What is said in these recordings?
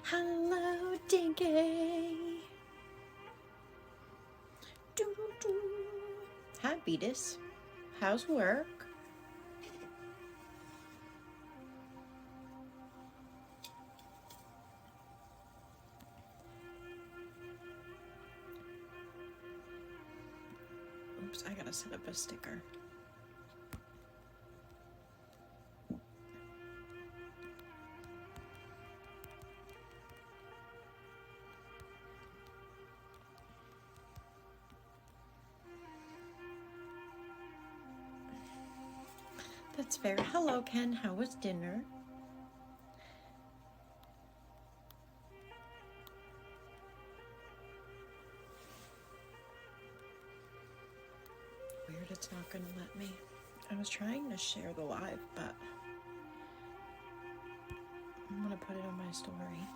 Hello, Dinky. Doo-doo-doo. Hi, Beatus. How's work? Oops, I gotta set up a sticker. That's fair. Hello, Ken. How was dinner? Weird, it's not gonna let me. I was trying to share the live, but I'm gonna put it on my story.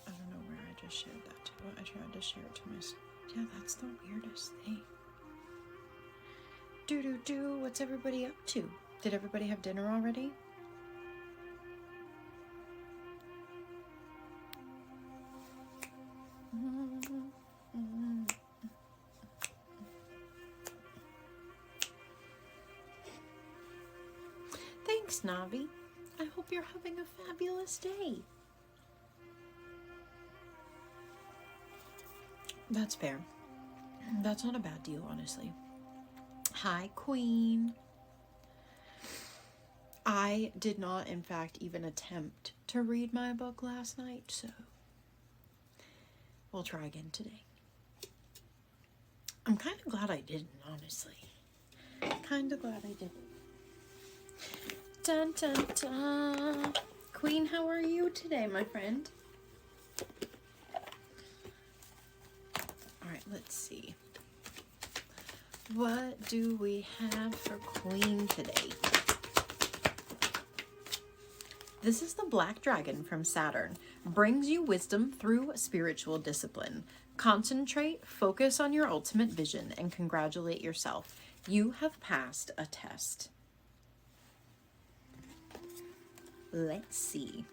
I don't know where I just shared that to. I tried to share it to my. Yeah, that's the weirdest thing. Do. What's everybody up to? Did everybody have dinner already? Thanks, Navi. I hope you're having a fabulous day. That's fair. That's not a bad deal, honestly. Hi, Queen. I did not, in fact, even attempt to read my book last night, so we'll try again today. I'm kind of glad I didn't, honestly. Kind of glad I didn't. Dun, dun, dun. Queen, how are you today, my friend? All right, let's see. What do we have for Queen today? This is the Black Dragon from Saturn. Brings you wisdom through spiritual discipline. Concentrate, focus on your ultimate vision, and congratulate yourself. You have passed a test. Let's see.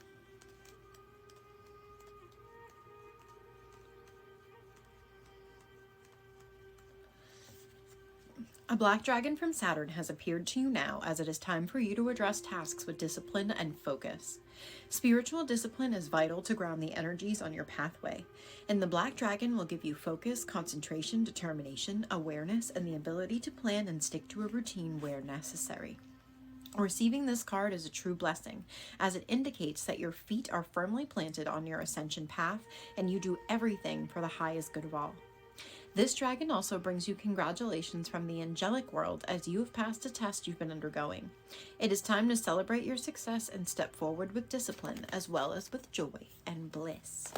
A black dragon from Saturn has appeared to you now, as it is time for you to address tasks with discipline and focus. Spiritual discipline is vital to ground the energies on your pathway, and the black dragon will give you focus, concentration, determination, awareness, and the ability to plan and stick to a routine where necessary. Receiving this card is a true blessing, as it indicates that your feet are firmly planted on your ascension path and you do everything for the highest good of all. This dragon also brings you congratulations from the angelic world, as you have passed a test you've been undergoing. It is time to celebrate your success and step forward with discipline, as well as with joy and bliss.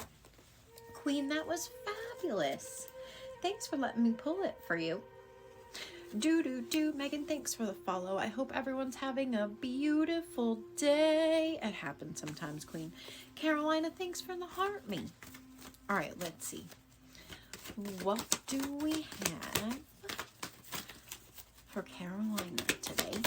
Queen, that was fabulous. Thanks for letting me pull it for you. Do. Megan, thanks for the follow. I hope everyone's having a beautiful day. It happens sometimes, Queen. Carolina, thanks for the heart me. All right, let's see. What do we have for Carolina today?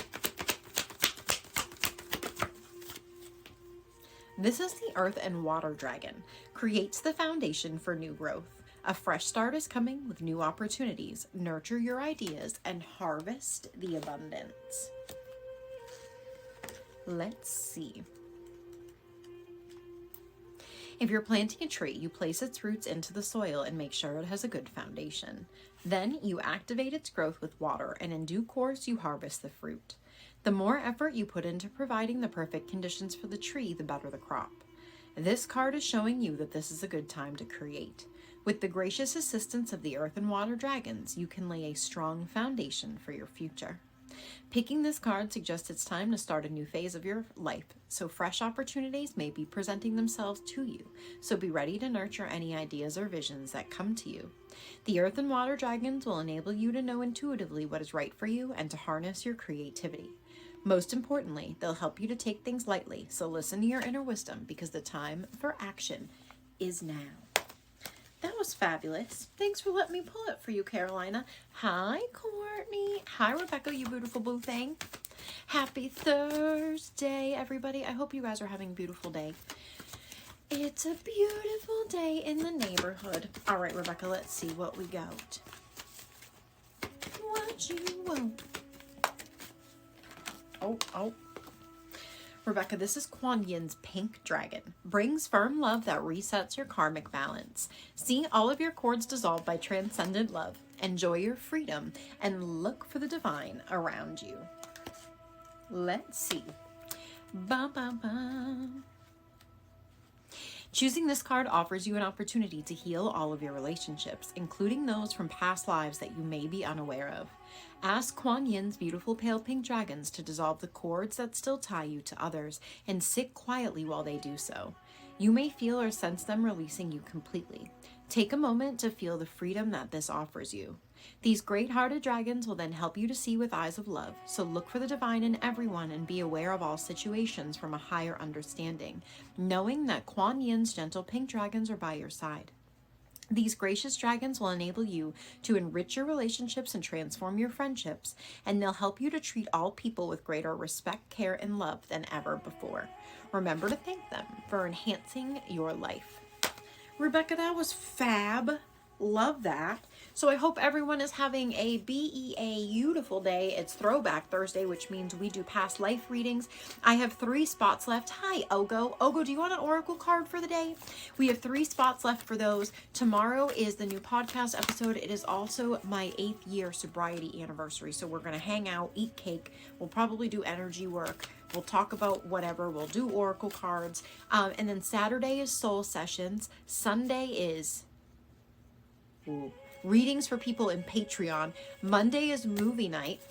This is the Earth and Water Dragon. Creates the foundation for new growth. A fresh start is coming with new opportunities. Nurture your ideas and harvest the abundance. Let's see. If you're planting a tree, you place its roots into the soil and make sure it has a good foundation. Then you activate its growth with water, and in due course you harvest the fruit. The more effort you put into providing the perfect conditions for the tree, the better the crop. This card is showing you that this is a good time to create. With the gracious assistance of the Earth and Water Dragons, you can lay a strong foundation for your future. Picking this card suggests it's time to start a new phase of your life, so fresh opportunities may be presenting themselves to you, so be ready to nurture any ideas or visions that come to you. The Earth and Water Dragons will enable you to know intuitively what is right for you and to harness your creativity. Most importantly, they'll help you to take things lightly, so listen to your inner wisdom because the time for action is now. That was fabulous. Thanks for letting me pull it for you, Carolina. Hi, Courtney. Hi, Rebecca, you beautiful boo thing. Happy Thursday, everybody. I hope you guys are having a beautiful day. It's a beautiful day in the neighborhood. All right, Rebecca, let's see what we got. What you want? Oh. Rebecca, this is Kuan Yin's Pink Dragon. Brings firm love that resets your karmic balance. See all of your cords dissolve by transcendent love. Enjoy your freedom and look for the divine around you. Let's see. Ba ba ba. Choosing this card offers you an opportunity to heal all of your relationships, including those from past lives that you may be unaware of. Ask Kuan Yin's beautiful pale pink dragons to dissolve the cords that still tie you to others and sit quietly while they do so. You may feel or sense them releasing you completely. Take a moment to feel the freedom that this offers you. These great-hearted dragons will then help you to see with eyes of love, so look for the divine in everyone and be aware of all situations from a higher understanding, knowing that Kuan Yin's gentle pink dragons are by your side. These gracious dragons will enable you to enrich your relationships and transform your friendships, and they'll help you to treat all people with greater respect, care, and love than ever before. Remember to thank them for enhancing your life. Rebecca, that was fab. Love that. So I hope everyone is having a beautiful day. It's Throwback Thursday, which means we do past life readings. I have 3 spots left. Hi, Ogo. Ogo, do you want an oracle card for the day? We have 3 spots left for those. Tomorrow is the new podcast episode. It is also my 8th year sobriety anniversary. So we're going to hang out, eat cake. We'll probably do energy work. We'll talk about whatever. We'll do oracle cards. And then Saturday is soul sessions. Sunday is readings for people in Patreon. Monday is movie night.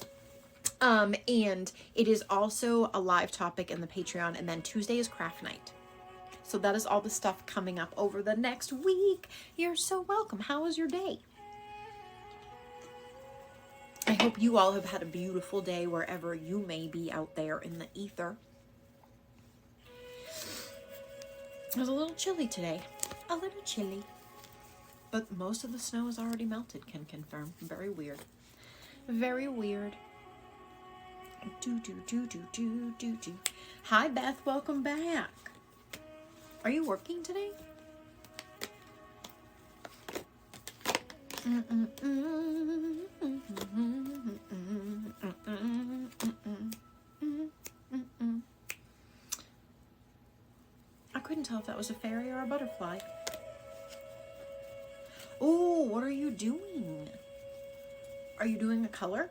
And it is also a live topic in the Patreon. And then Tuesday is craft night. So that is all the stuff coming up over the next week. You're so welcome. How was your day? I hope you all have had a beautiful day wherever you may be out there in the ether. It was a little chilly today. A little chilly. But most of the snow is already melted, can confirm. Very weird. Very weird. Do. Hi, Beth. Welcome back. Are you working today? I couldn't tell if that was a fairy or a butterfly. Oh, what are you doing? Are you doing a color?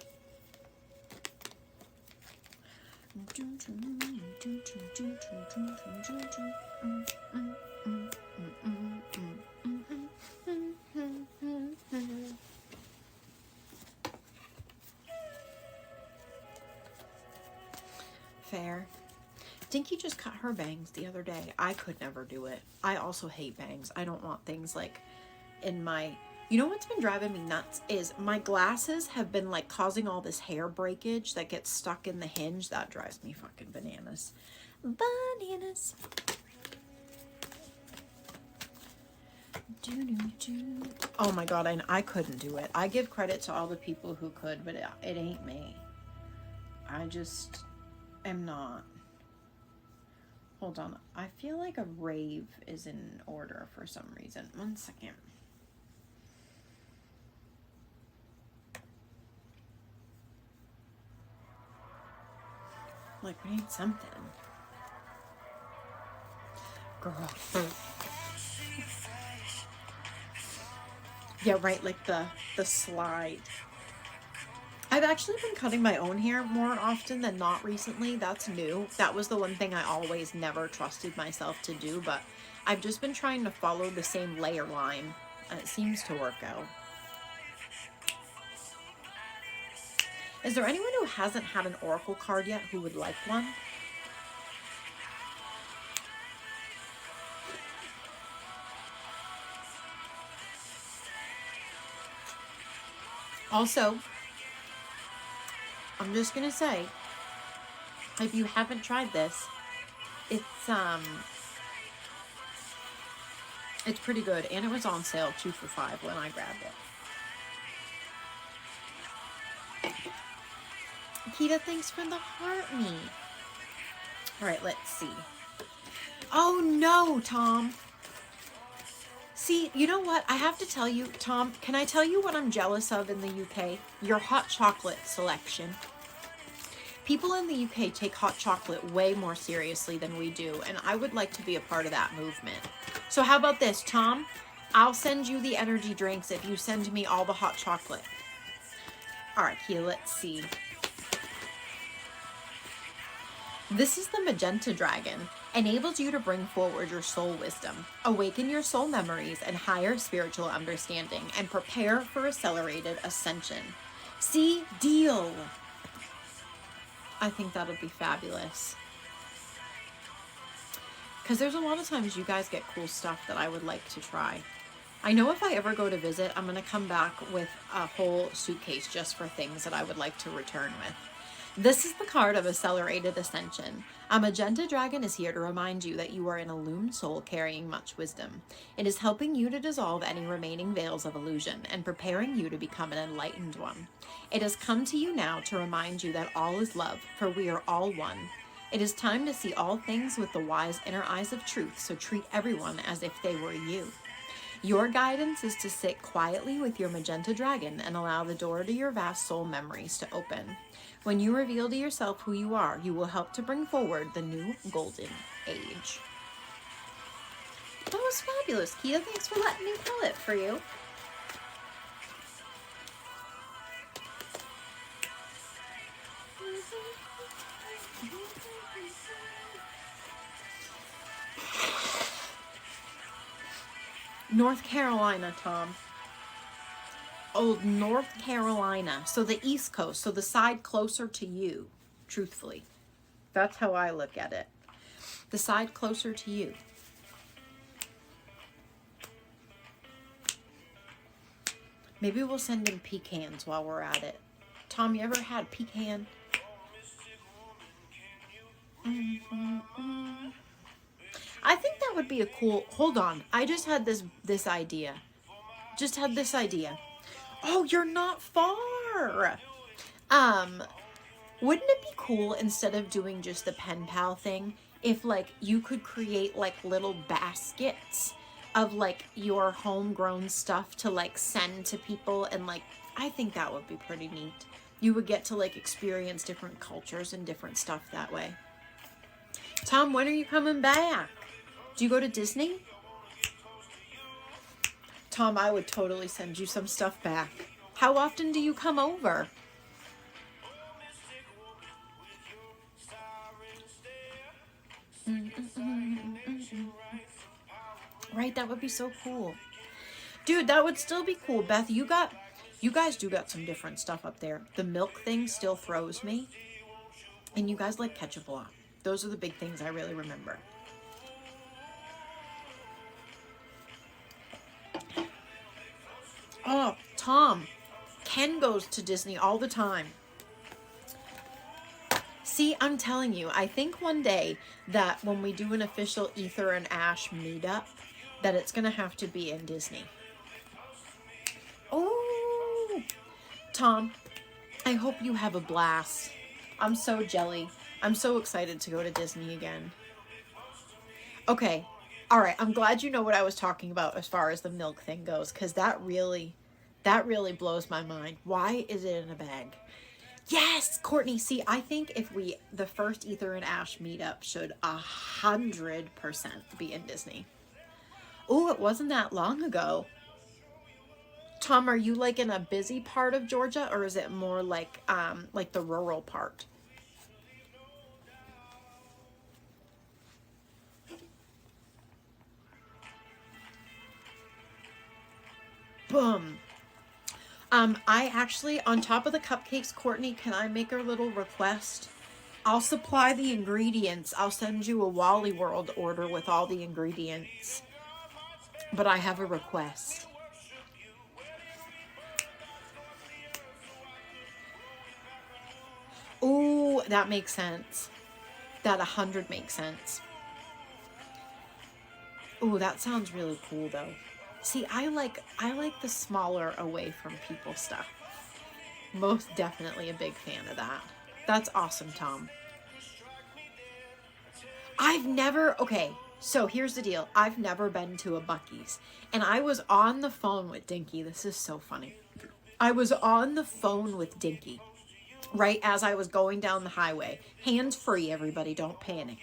Fair. Dinky just cut her bangs the other day. I could never do it. I also hate bangs. I don't want things like in my, you know what's been driving me nuts is my glasses have been like causing all this hair breakage that gets stuck in the hinge. That drives me fucking bananas. Bananas. Oh my god, I couldn't do it. I give credit to all the people who could, but it ain't me. I just am not. Hold on. I feel like a rave is in order for some reason. 1 second. Like, we need something. Girl. Yeah, right, like the slide. I've actually been cutting my own hair more often than not recently. That's new. That was the one thing I always never trusted myself to do, but I've just been trying to follow the same layer line, and it seems to work out. Is there anyone who hasn't had an oracle card yet who would like one? Also, I'm just gonna say, if you haven't tried this, it's It's pretty good, and it was on sale 2 for $5 when I grabbed it. Kita, thanks for the heart me. All right, let's see. Oh no, Tom. See, you know what? I have to tell you, Tom, can I tell you what I'm jealous of in the UK? Your hot chocolate selection. People in the UK take hot chocolate way more seriously than we do, and I would like to be a part of that movement. So how about this, Tom? I'll send you the energy drinks if you send me all the hot chocolate. All right, here, let's see. This is the Magenta Dragon. Enables you to bring forward your soul wisdom, awaken your soul memories and higher spiritual understanding, and prepare for accelerated ascension. See? Deal! I think that'll be fabulous. Because there's a lot of times you guys get cool stuff that I would like to try. I know if I ever go to visit, I'm going to come back with a whole suitcase just for things that I would like to return with. This is the card of Accelerated Ascension. A Magenta Dragon is here to remind you that you are an illumined soul carrying much wisdom. It is helping you to dissolve any remaining veils of illusion and preparing you to become an enlightened one. It has come to you now to remind you that all is love, for we are all one. It is time to see all things with the wise inner eyes of truth, so treat everyone as if they were you. Your guidance is to sit quietly with your Magenta Dragon and allow the door to your vast soul memories to open. When you reveal to yourself who you are, you will help to bring forward the new golden age. That was fabulous, Kia. Thanks for letting me pull it for you. North Carolina, Tom. Oh, North Carolina. So the East Coast, so the side closer to you, truthfully. That's how I look at it. The side closer to you. Maybe we'll send in pecans while we're at it. Tom, you ever had pecan? I think that would be a cool... Hold on. I just had this idea. Oh, you're not far. Wouldn't it be cool, instead of doing just the pen pal thing, if like you could create like little baskets of like your homegrown stuff to like send to people, and like I think that would be pretty neat. You would get to like experience different cultures and different stuff that way. Tom, when are you coming back? Do you go to Disney? Tom, I would totally send you some stuff back. How often do you come over? Right, that would be so cool. Dude, that would still be cool. Beth, you guys do got some different stuff up there. The milk thing still throws me. And you guys like ketchup a lot. Those are the big things I really remember. Oh, Tom, Ken goes to Disney all the time. See, I'm telling you, I think one day that when we do an official Ether and Ash meetup, that it's going to have to be in Disney. Oh, Tom, I hope you have a blast. I'm so jelly. I'm so excited to go to Disney again. Okay. All right. I'm glad you know what I was talking about as far as the milk thing goes, because that really blows my mind. Why is it in a bag? Yes, Courtney. See, I think if the first Ether and Ash meetup should 100% be in Disney. Oh, it wasn't that long ago. Tom, are you like in a busy part of Georgia, or is it more like the rural part? Boom. I actually, on top of the cupcakes, Courtney, can I make a little request? I'll supply the ingredients. I'll send you a Wally World order with all the ingredients. But I have a request. Ooh, that makes sense. That 100 makes sense. Oh, that sounds really cool though. See, I like the smaller away from people stuff. Most definitely a big fan of that. That's awesome, Tom. Okay, so here's the deal. I've never been to a Buc-ee's. And I was on the phone with Dinky. This is so funny. I was on the phone with Dinky right as I was going down the highway. Hands free, everybody, don't panic.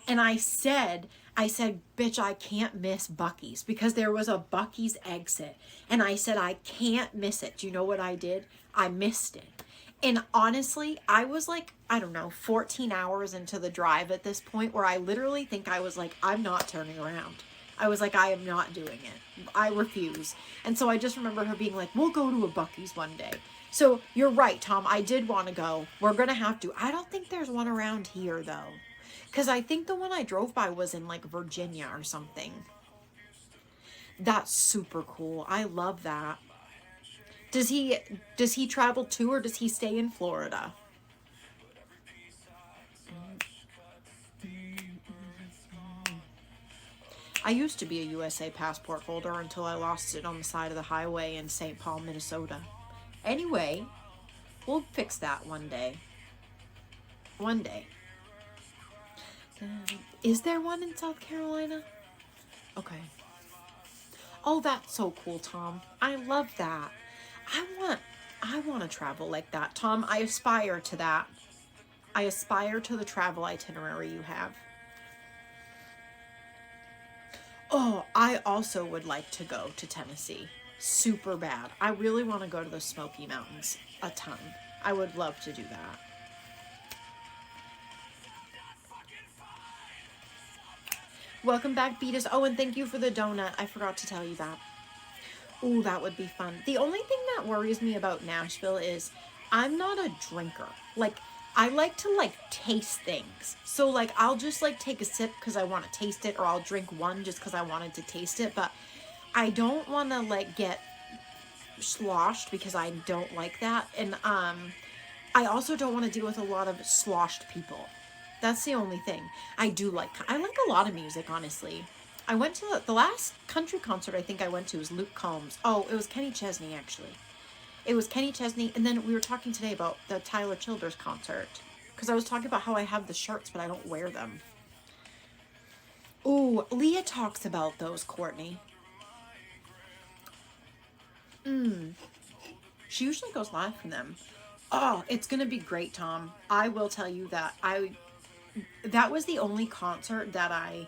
And I said, bitch, I can't miss Buc-ee's because there was a Buc-ee's exit. And I said, I can't miss it. Do you know what I did? I missed it. And honestly, I was like, I don't know, 14 hours into the drive at this point where I literally think I was like, I'm not turning around. I was like, I am not doing it. I refuse. And so I just remember her being like, we'll go to a Buc-ee's one day. So you're right, Tom. I did want to go. We're going to have to. I don't think there's one around here, though. Because I think the one I drove by was in, like, Virginia or something. That's super cool. I love that. Does he travel too, or does he stay in Florida? I used to be a USA passport holder until I lost it on the side of the highway in St. Paul, Minnesota. Anyway, we'll fix that one day. One day. Is there one in South Carolina? Okay. Oh, that's so cool, Tom. I love that. I want to travel like that, Tom. I aspire to that. I aspire to the travel itinerary you have. Oh, I also would like to go to Tennessee. Super bad. I really want to go to the Smoky Mountains a ton. I would love to do that. Welcome back, Beatus. Oh, and thank you for the donut. I forgot to tell you that. Ooh, that would be fun. The only thing that worries me about Nashville is I'm not a drinker. Like, I like to, like, taste things. So, like, I'll just, like, take a sip because I want to taste it, or I'll drink one just because I wanted to taste it. But I don't want to, like, get sloshed because I don't like that. And I also don't want to deal with a lot of sloshed people. That's the only thing. I like a lot of music, honestly. I went to the last country concert I think I went to was Luke Combs. Oh, it was Kenny Chesney, actually. It was Kenny Chesney, and then we were talking today about the Tyler Childers concert. Because I was talking about how I have the shirts, but I don't wear them. Ooh, Leah talks about those, Courtney. She usually goes live from them. Oh, it's going to be great, Tom. I will tell you that that was the only concert that I,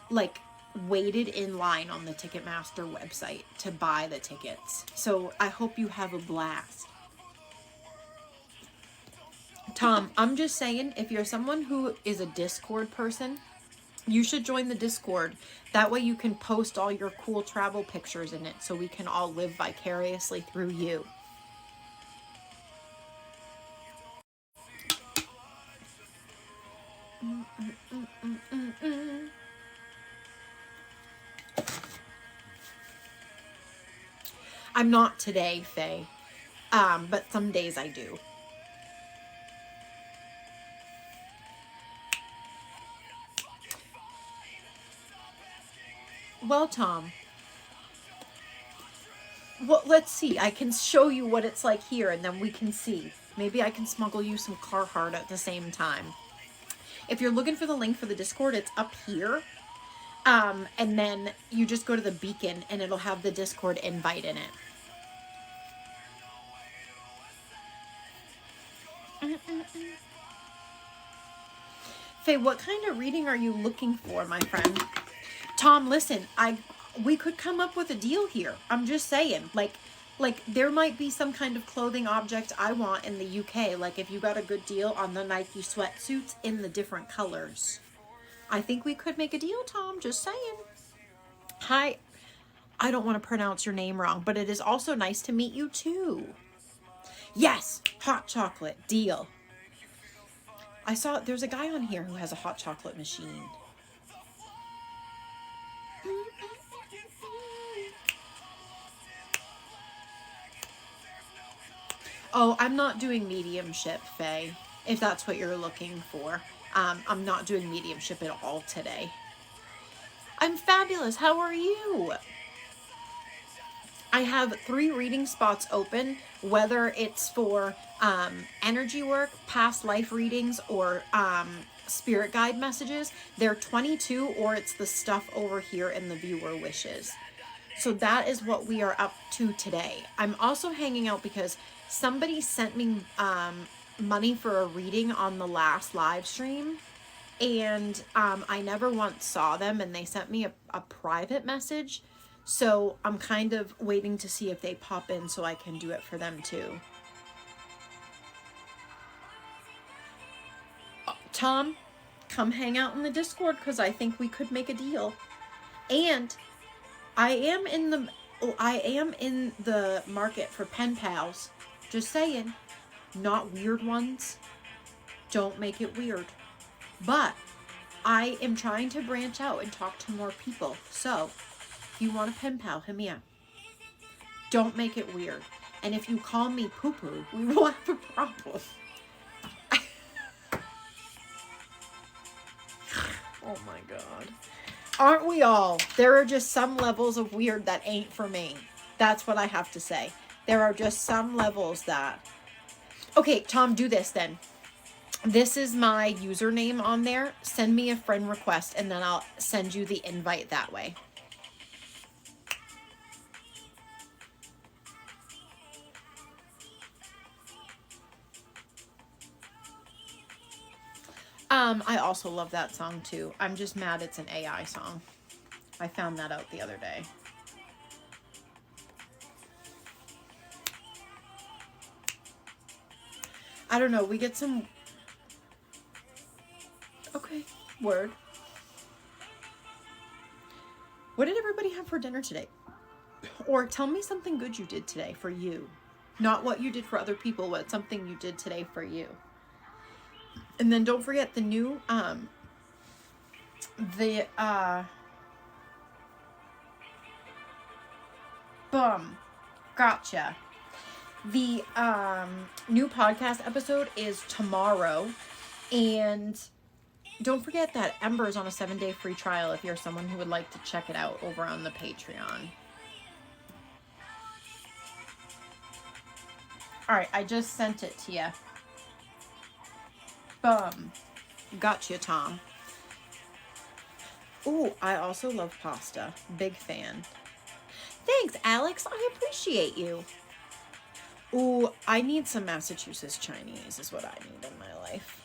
like, waited in line on the Ticketmaster website to buy the tickets. So I hope you have a blast. Tom, I'm just saying, if you're someone who is a Discord person, you should join the Discord. That way you can post all your cool travel pictures in it so we can all live vicariously through you. I'm not today, Faye. But some days I do. Well, Tom. Well, let's see. I can show you what it's like here, and then we can see. Maybe I can smuggle you some Carhartt at the same time. If you're looking for the link for the Discord, it's up here. And then you just go to the beacon, and it'll have the Discord invite in it. Faye, what kind of reading are you looking for, my friend? Tom, listen, we could come up with a deal here. I'm just saying, like there might be some kind of clothing object I want in the UK. Like if you got a good deal on the Nike sweatsuits in the different colors. I think we could make a deal, Tom. Just saying. Hi. I don't want to pronounce your name wrong, but it is also nice to meet you too. Yes, hot chocolate, deal. I saw there's a guy on here who has a hot chocolate machine. Oh, I'm not doing mediumship, Faye, if that's what you're looking for. I'm not doing mediumship at all today. I'm fabulous. How are you? I have 3 reading spots open, whether it's for energy work, past life readings, or spirit guide messages. They're 22, or it's the stuff over here in the viewer wishes. So that is what we are up to today. I'm also hanging out because somebody sent me money for a reading on the last live stream. And I never once saw them, and they sent me a private message. So I'm kind of waiting to see if they pop in so I can do it for them too. Tom, come hang out in the Discord because I think we could make a deal. And I am in the market for pen pals. Just saying. Not weird ones. Don't make it weird. But I am trying to branch out and talk to more people. So if you want a pen pal, hit me up. Don't make it weird. And if you call me poo-poo, we will have a problem. Oh my God. Aren't we all? There are just some levels of weird that ain't for me. That's what I have to say. There are just some levels that... Okay, Tom, do this then. This is my username on there. Send me a friend request and then I'll send you the invite that way. I also love that song too. I'm just mad it's an AI song. I found that out the other day. I don't know. We get some... Okay. Word. What did everybody have for dinner today? Or tell me something good you did today for you. Not what you did for other people, but something you did today for you. And then don't forget the new, boom. Gotcha. The, new podcast episode is tomorrow. And don't forget that Ember's on a 7-day free trial if you're someone who would like to check it out over on the Patreon. Alright, I just sent it to you. Boom. Gotcha, Tom. Ooh, I also love pasta. Big fan. Thanks, Alex. I appreciate you. Ooh, I need some Massachusetts Chinese is what I need in my life.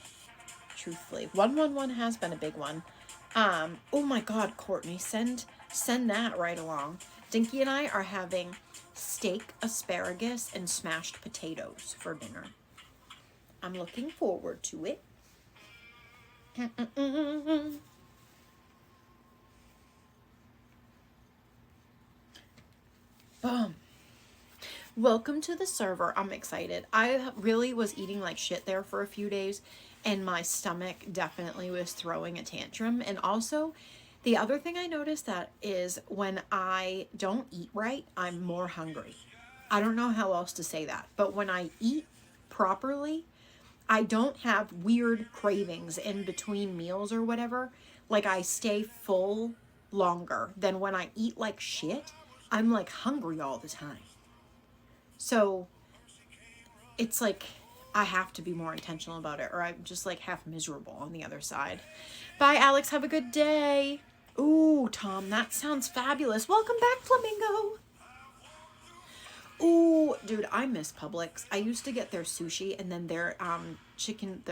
Truthfully. 111 has been a big one. Oh my God, Courtney, send that right along. Dinky and I are having steak, asparagus, and smashed potatoes for dinner. I'm looking forward to it. Boom. Welcome to the server. I'm excited. I really was eating like shit there for a few days, and my stomach definitely was throwing a tantrum. And also, the other thing I noticed that is when I don't eat right, I'm more hungry. I don't know how else to say that, but when I eat properly, I don't have weird cravings in between meals or whatever. Like, I stay full longer than when I eat like shit. I'm like hungry all the time. So it's like I have to be more intentional about it, or I'm just like half miserable on the other side. Bye, Alex. Have a good day. Ooh, Tom, that sounds fabulous. Welcome back, Flamingo. Ooh, dude, I miss Publix. I used to get their sushi and then their chicken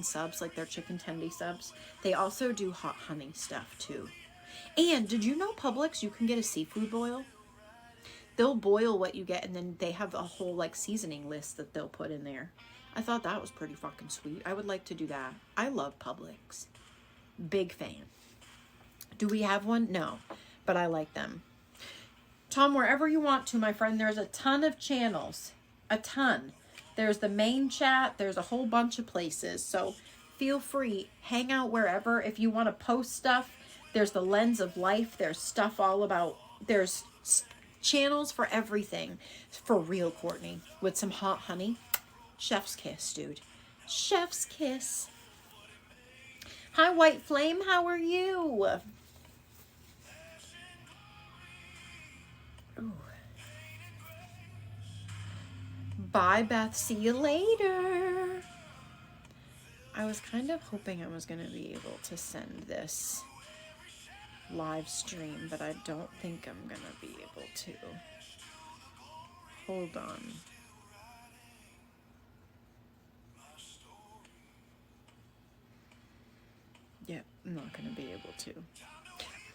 subs, like their chicken tendy subs. They also do hot honey stuff too. And did you know Publix, you can get a seafood boil? They'll boil what you get, and then they have a whole like seasoning list that they'll put in there. I thought that was pretty fucking sweet. I would like to do that. I love Publix. Big fan. Do we have one? No, but I like them. Tom, wherever you want to, my friend, there's a ton of channels. A ton. There's the main chat. There's a whole bunch of places. So feel free. Hang out wherever. If you want to post stuff, there's the Lens of Life. There's stuff all about... There's channels for everything. For real, Courtney. With some hot honey. Chef's kiss, dude. Chef's kiss. Hi, White Flame. How are you? Bye, Beth. See you later. I was kind of hoping I was going to be able to send this live stream, but I don't think I'm going to be able to. Hold on. Yep, I'm not going to be able to.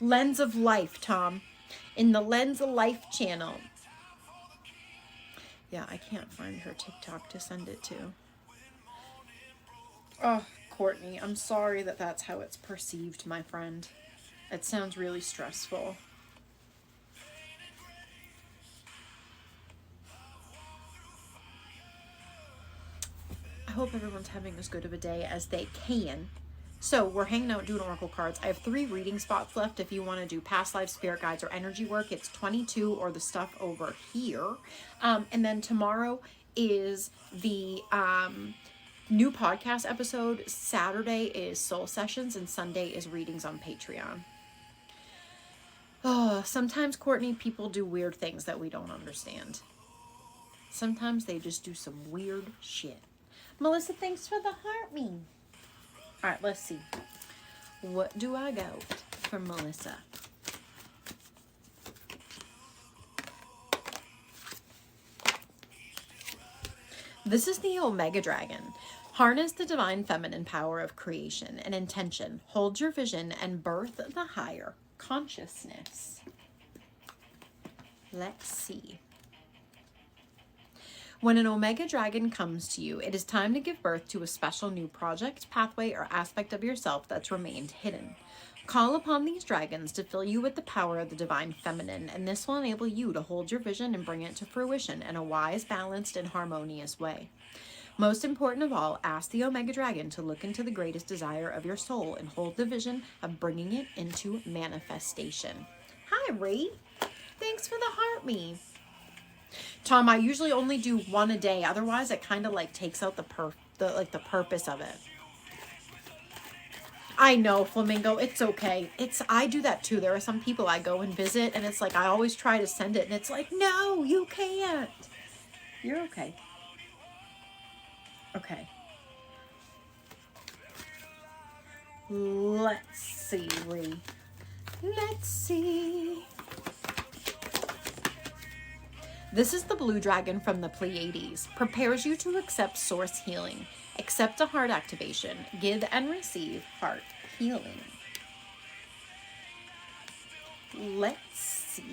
Lens of Life, Tom. In the Lens of Life channel. Yeah, I can't find her TikTok to send it to. Oh, Courtney, I'm sorry that that's how it's perceived, my friend. It sounds really stressful. I hope everyone's having as good of a day as they can. So we're hanging out doing oracle cards. I have 3 reading spots left. If you want to do past life, spirit guides, or energy work, it's 22 or the stuff over here. And then tomorrow is the new podcast episode. Saturday is soul sessions and Sunday is readings on Patreon. Oh, sometimes, Courtney, people do weird things that we don't understand. Sometimes they just do some weird shit. Melissa, thanks for the heart me. All right, let's see. What do I got for Melissa? This is the Omega Dragon. Harness the divine feminine power of creation and intention. Hold your vision and birth the higher consciousness. Let's see. When an Omega Dragon comes to you, it is time to give birth to a special new project, pathway, or aspect of yourself that's remained hidden. Call upon these dragons to fill you with the power of the divine feminine, and this will enable you to hold your vision and bring it to fruition in a wise, balanced, and harmonious way. Most important of all, ask the Omega Dragon to look into the greatest desire of your soul and hold the vision of bringing it into manifestation. Hi, Ree. Thanks for the heart me. Tom, I usually only do 1 a day. Otherwise, it kind of like takes out the purpose of it. I know, Flamingo. It's okay. I do that too. There are some people I go and visit, and it's like I always try to send it, and it's like, no, you can't. You're okay. Okay. Let's see, Ree. Let's see. This is the Blue Dragon from the Pleiades. Prepares you to accept source healing. Accept a heart activation. Give and receive heart healing. Let's see.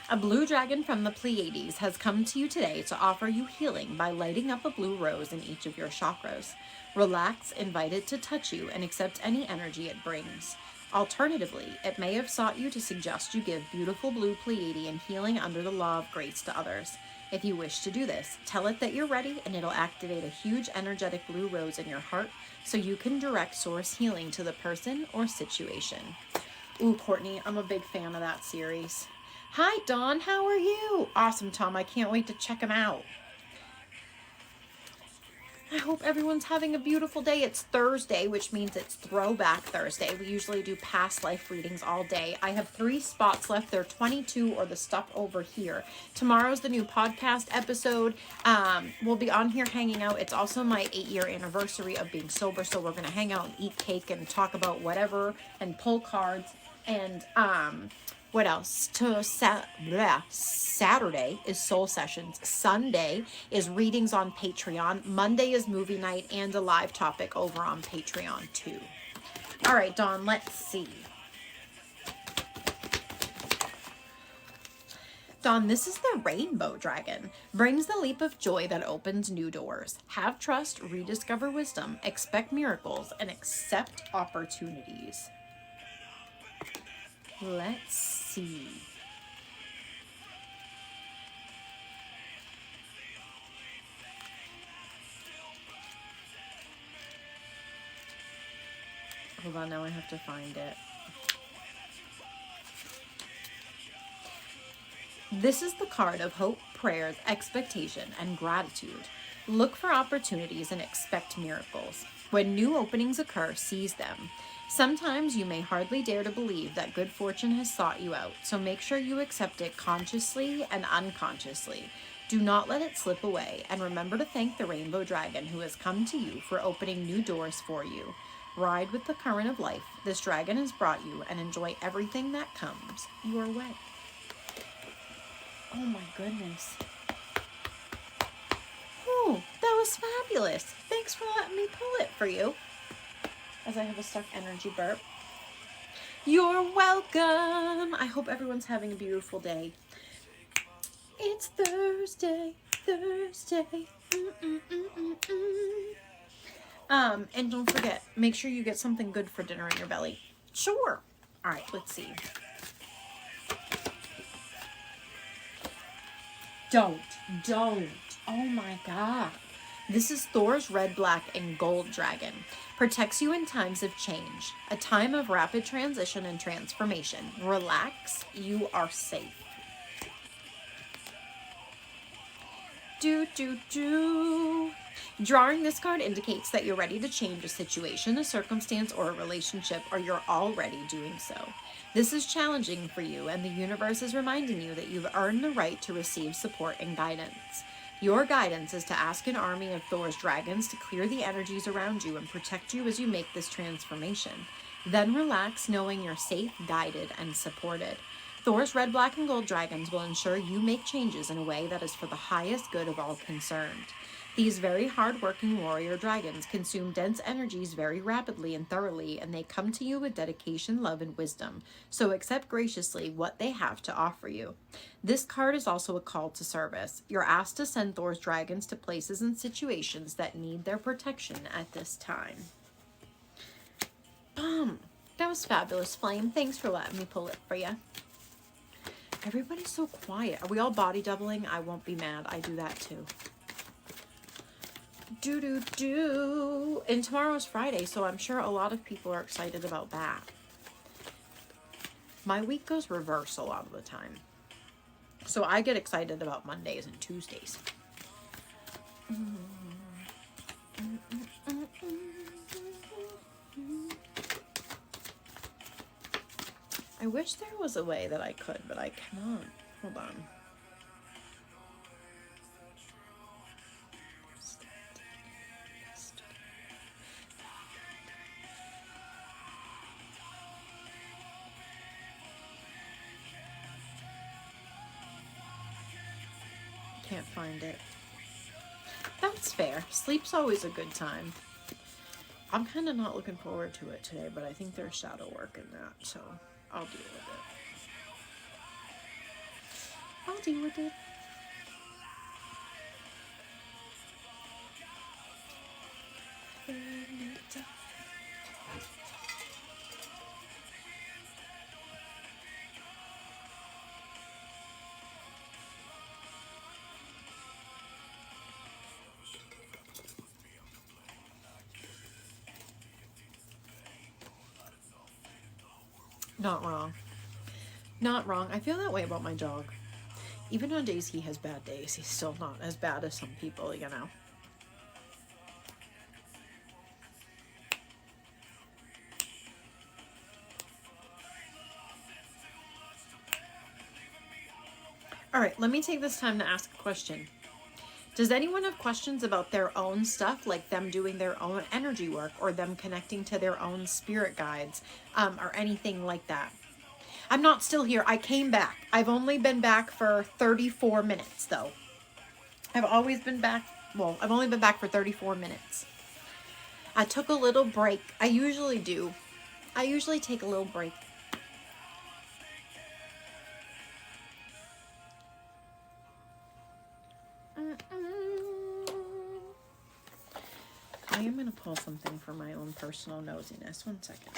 A blue dragon from the Pleiades has come to you today to offer you healing by lighting up a blue rose in each of your chakras. Relax, invite it to touch you, and accept any energy it brings. Alternatively, it may have sought you to suggest you give beautiful blue Pleiadian healing under the law of grace to others. If you wish to do this, tell it that you're ready and it'll activate a huge energetic blue rose in your heart so you can direct source healing to the person or situation. Ooh, Courtney, I'm a big fan of that series. Hi, Dawn, how are you? Awesome, Tom, I can't wait to check them out. I hope everyone's having a beautiful day. It's Thursday, which means it's Throwback Thursday. We usually do past life readings all day. I have 3 spots left. They're 22 or the stuff over here. Tomorrow's the new podcast episode. We'll be on here hanging out. It's also my 8-year anniversary of being sober, so we're going to hang out and eat cake and talk about whatever and pull cards. And what else? Saturday is soul sessions. Sunday is readings on Patreon. Monday is movie night and a live topic over on Patreon too. All right, Dawn, let's see. Dawn, this is the Rainbow Dragon. Brings the leap of joy that opens new doors. Have trust, rediscover wisdom, expect miracles, and accept opportunities. Let's see. Hold on, now I have to find it. This is the card of hope, prayers, expectation, and gratitude. Look for opportunities and expect miracles. When new openings occur, seize them. Sometimes you may hardly dare to believe that good fortune has sought you out, so make sure you accept it consciously and unconsciously. Do not let it slip away, and remember to thank the rainbow dragon who has come to you for opening new doors for you. Ride with the current of life this dragon has brought you, and enjoy everything that comes your way. Oh my goodness. Oh, that was fabulous. Thanks for letting me pull it for you. As I have a stuck energy burp. You're welcome. I hope everyone's having a beautiful day. It's Thursday. And don't forget, make sure you get something good for dinner in your belly. Sure. All right, let's see. Don't. Oh my God. This is Thor's red, black, and gold dragon. Protects you in times of change. A time of rapid transition and transformation. Relax. You are safe. Drawing this card indicates that you're ready to change a situation, a circumstance, or a relationship, or you're already doing so. This is challenging for you, and the universe is reminding you that you've earned the right to receive support and guidance. Your guidance is to ask an army of Thor's dragons to clear the energies around you and protect you as you make this transformation. Then relax, knowing you're safe, guided, and supported. Thor's red, black, and gold dragons will ensure you make changes in a way that is for the highest good of all concerned. These very hard-working warrior dragons consume dense energies very rapidly and thoroughly, and they come to you with dedication, love, and wisdom. So accept graciously what they have to offer you. This card is also a call to service. You're asked to send Thor's dragons to places and situations that need their protection at this time. Boom! That was fabulous, Flame. Thanks for letting me pull it for you. Everybody's so quiet. Are we all body doubling? I won't be mad. I do that too. And tomorrow's Friday, so I'm sure a lot of people are excited about that. My week goes reverse a lot of the time. So I get excited about Mondays and Tuesdays. I wish there was a way that I could, but I cannot. Hold on. Can't find it. That's fair. Sleep's always a good time. I'm kind of not looking forward to it today, but I think there's shadow work in that, so I'll deal with it. Not wrong. Not wrong. I feel that way about my dog. Even on days he has bad days, he's still not as bad as some people, you know. All right, let me take this time to ask a question. Does anyone have questions about their own stuff, like them doing their own energy work or them connecting to their own spirit guides, or anything like that? I'm not still here. I came back. I've only been back for 34 minutes, though. I've always been back. Well, I've only been back for 34 minutes. I took a little break. I usually do. I usually take a little break. I am going to pull something for my own personal nosiness. One second.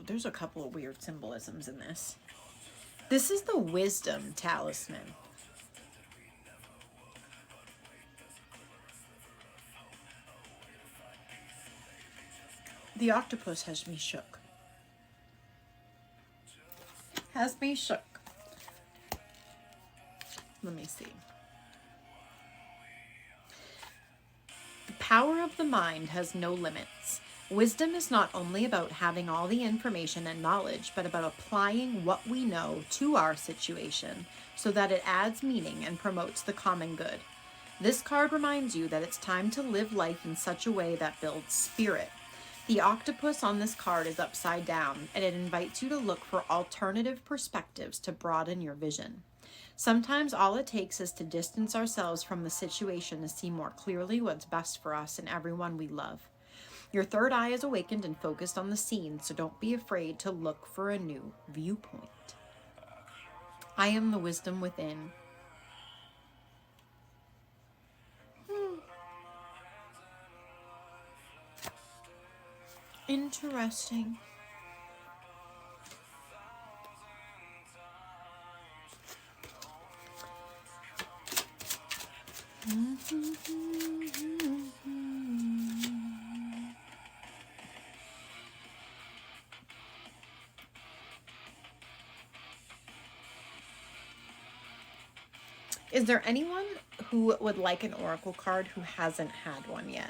There's a couple of weird symbolisms in this. This is the Wisdom Talisman. The octopus has me shook. Has me shook. Let me see. The power of the mind has no limits. Wisdom is not only about having all the information and knowledge, but about applying what we know to our situation so that it adds meaning and promotes the common good. This card reminds you that it's time to live life in such a way that builds spirit. The octopus on this card is upside down, and it invites you to look for alternative perspectives to broaden your vision. Sometimes all it takes is to distance ourselves from the situation to see more clearly what's best for us and everyone we love. Your third eye is awakened and focused on the scene, so don't be afraid to look for a new viewpoint. I am the wisdom within. Interesting. Is there anyone who would like an oracle card who hasn't had one yet?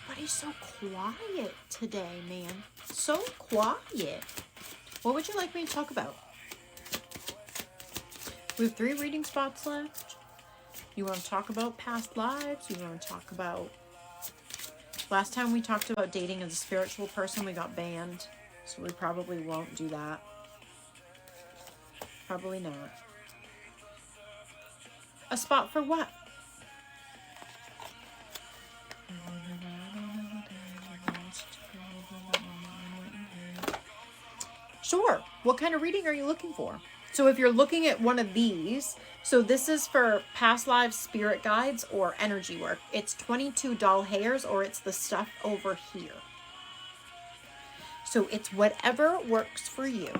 Everybody's so quiet today, man. So quiet. What would you like me to talk about? We have 3 reading spots left. You want to talk about past lives? You want to talk about... Last time we talked about dating as a spiritual person, we got banned. So we probably won't do that. Probably not. A spot for what? Sure. What kind of reading are you looking for? So if you're looking at one of these, so this is for past lives, spirit guides, or energy work. It's 22 doll hairs, or it's the stuff over here. So it's whatever works for you.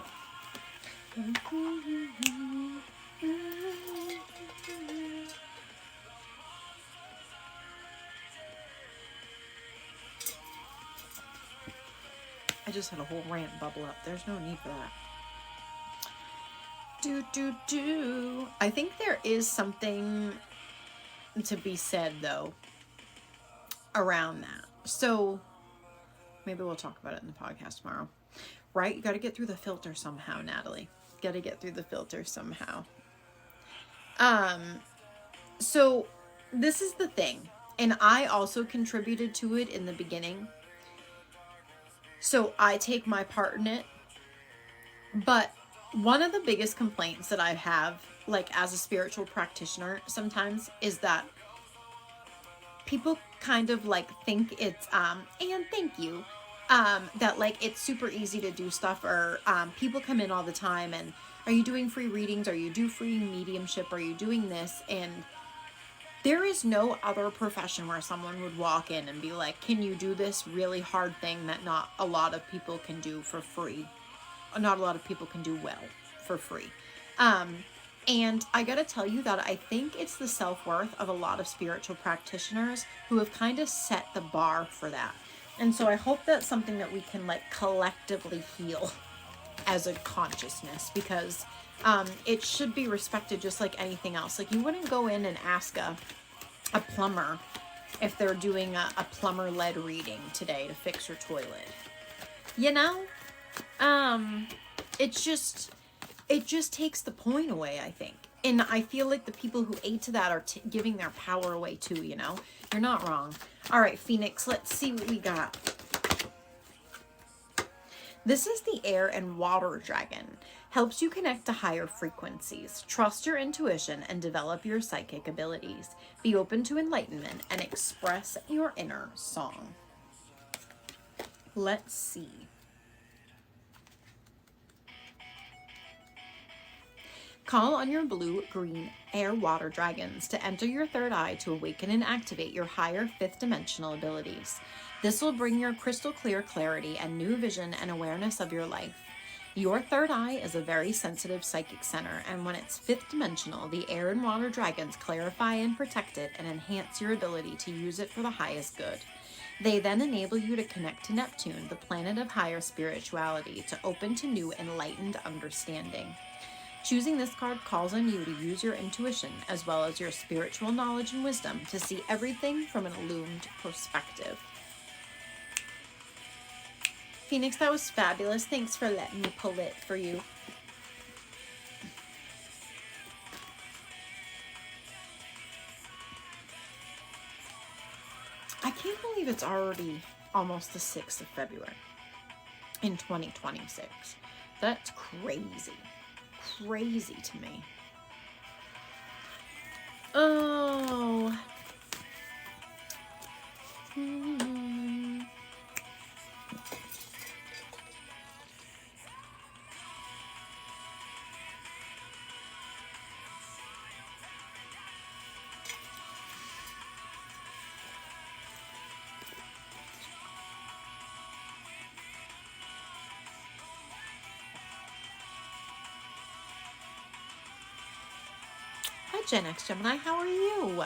I just had a whole rant bubble up. There's no need for that. I think there is something to be said, though, around that. So maybe we'll talk about it in the podcast tomorrow. Right? You got to get through the filter somehow, Natalie. Got to get through the filter somehow. So this is the thing. And I also contributed to it in the beginning. So I take my part in it. But one of the biggest complaints that I have, like as a spiritual practitioner sometimes, is that people kind of like think it's, and thank you, that like it's super easy to do stuff, or people come in all the time and, are you doing free readings? Are you do free mediumship? Are you doing this? And there is no other profession where someone would walk in and be like, can you do this really hard thing that not a lot of people can do for free? Not a lot of people can do well for free. And I gotta tell you that I think it's the self-worth of a lot of spiritual practitioners who have kind of set the bar for that. And so I hope that's something that we can like collectively heal as a consciousness, because it should be respected just like anything else. Like you wouldn't go in and ask a plumber if they're doing a plumber-led reading today to fix your toilet. You know? It just takes the point away, I think. And I feel like the people who ate to that are giving their power away too, you know? You're not wrong. All right, Phoenix, let's see what we got. This is the air and water dragon. Helps you connect to higher frequencies. Trust your intuition and develop your psychic abilities. Be open to enlightenment and express your inner song. Let's see. Call on your blue, green, air, water dragons to enter your third eye to awaken and activate your higher fifth dimensional abilities. This will bring your crystal clear clarity and new vision and awareness of your life. Your third eye is a very sensitive psychic center, and when it's fifth dimensional, the air and water dragons clarify and protect it and enhance your ability to use it for the highest good. They then enable you to connect to Neptune, the planet of higher spirituality, to open to new enlightened understanding. Choosing this card calls on you to use your intuition as well as your spiritual knowledge and wisdom to see everything from an illumined perspective. Phoenix, that was fabulous. Thanks for letting me pull it for you. I can't believe it's already almost the 6th of February in 2026. That's crazy. Crazy to me. Oh. Gen X Gemini, how are you?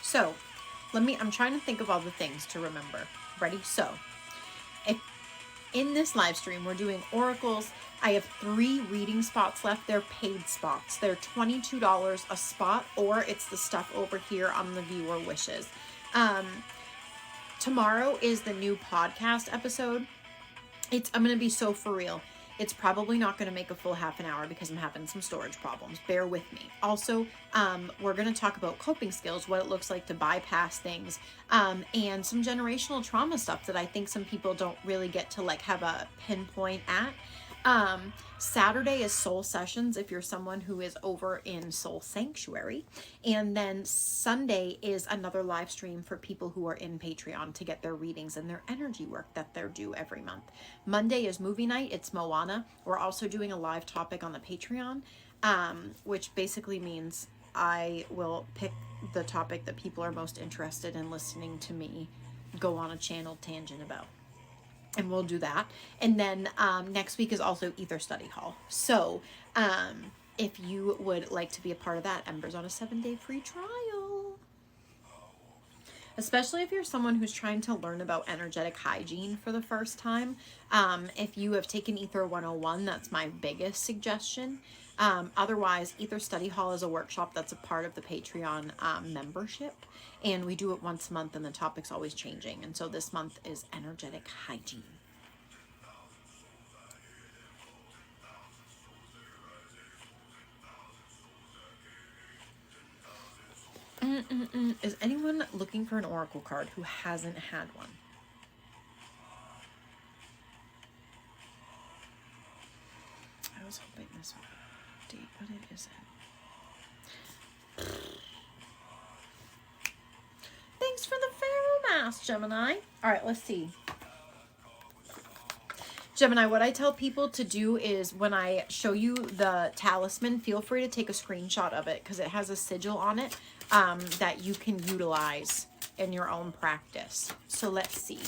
So, I'm trying to think of all the things to remember. Ready? So, if in this live stream we're doing oracles, I have 3 reading spots left. They're paid spots. They're $22 a spot, or it's the stuff over here on the viewer wishes. Tomorrow is the new podcast episode. I'm going to be so for real. It's probably not going to make a full half an hour because I'm having some storage problems. Bear with me. Also, we're going to talk about coping skills, what it looks like to bypass things, and some generational trauma stuff that I think some people don't really get to like have a pinpoint at. Saturday is Soul Sessions if you're someone who is over in Soul Sanctuary. And then Sunday is another live stream for people who are in Patreon to get their readings and their energy work that they're due every month. Monday is movie night. It's Moana. We're also doing a live topic on the Patreon, which basically means I will pick the topic that people are most interested in listening to me go on a channel tangent about. And we'll do that. And then next week is also Ether Study Hall. So if you would like to be a part of that, Ember's on a 7-day free trial. Especially if you're someone who's trying to learn about energetic hygiene for the first time. If you have taken Ether 101, that's my biggest suggestion. Otherwise, Ether Study Hall is a workshop that's a part of the Patreon membership. And we do it once a month and the topic's always changing. And so this month is energetic hygiene. Is anyone looking for an oracle card who hasn't had one? I was hoping this would be date, but it isn't. Thanks for the Pharaoh Mask, Gemini. All right, let's see. Gemini, what I tell people to do is when I show you the talisman, feel free to take a screenshot of it because it has a sigil on it that you can utilize in your own practice. So let's see.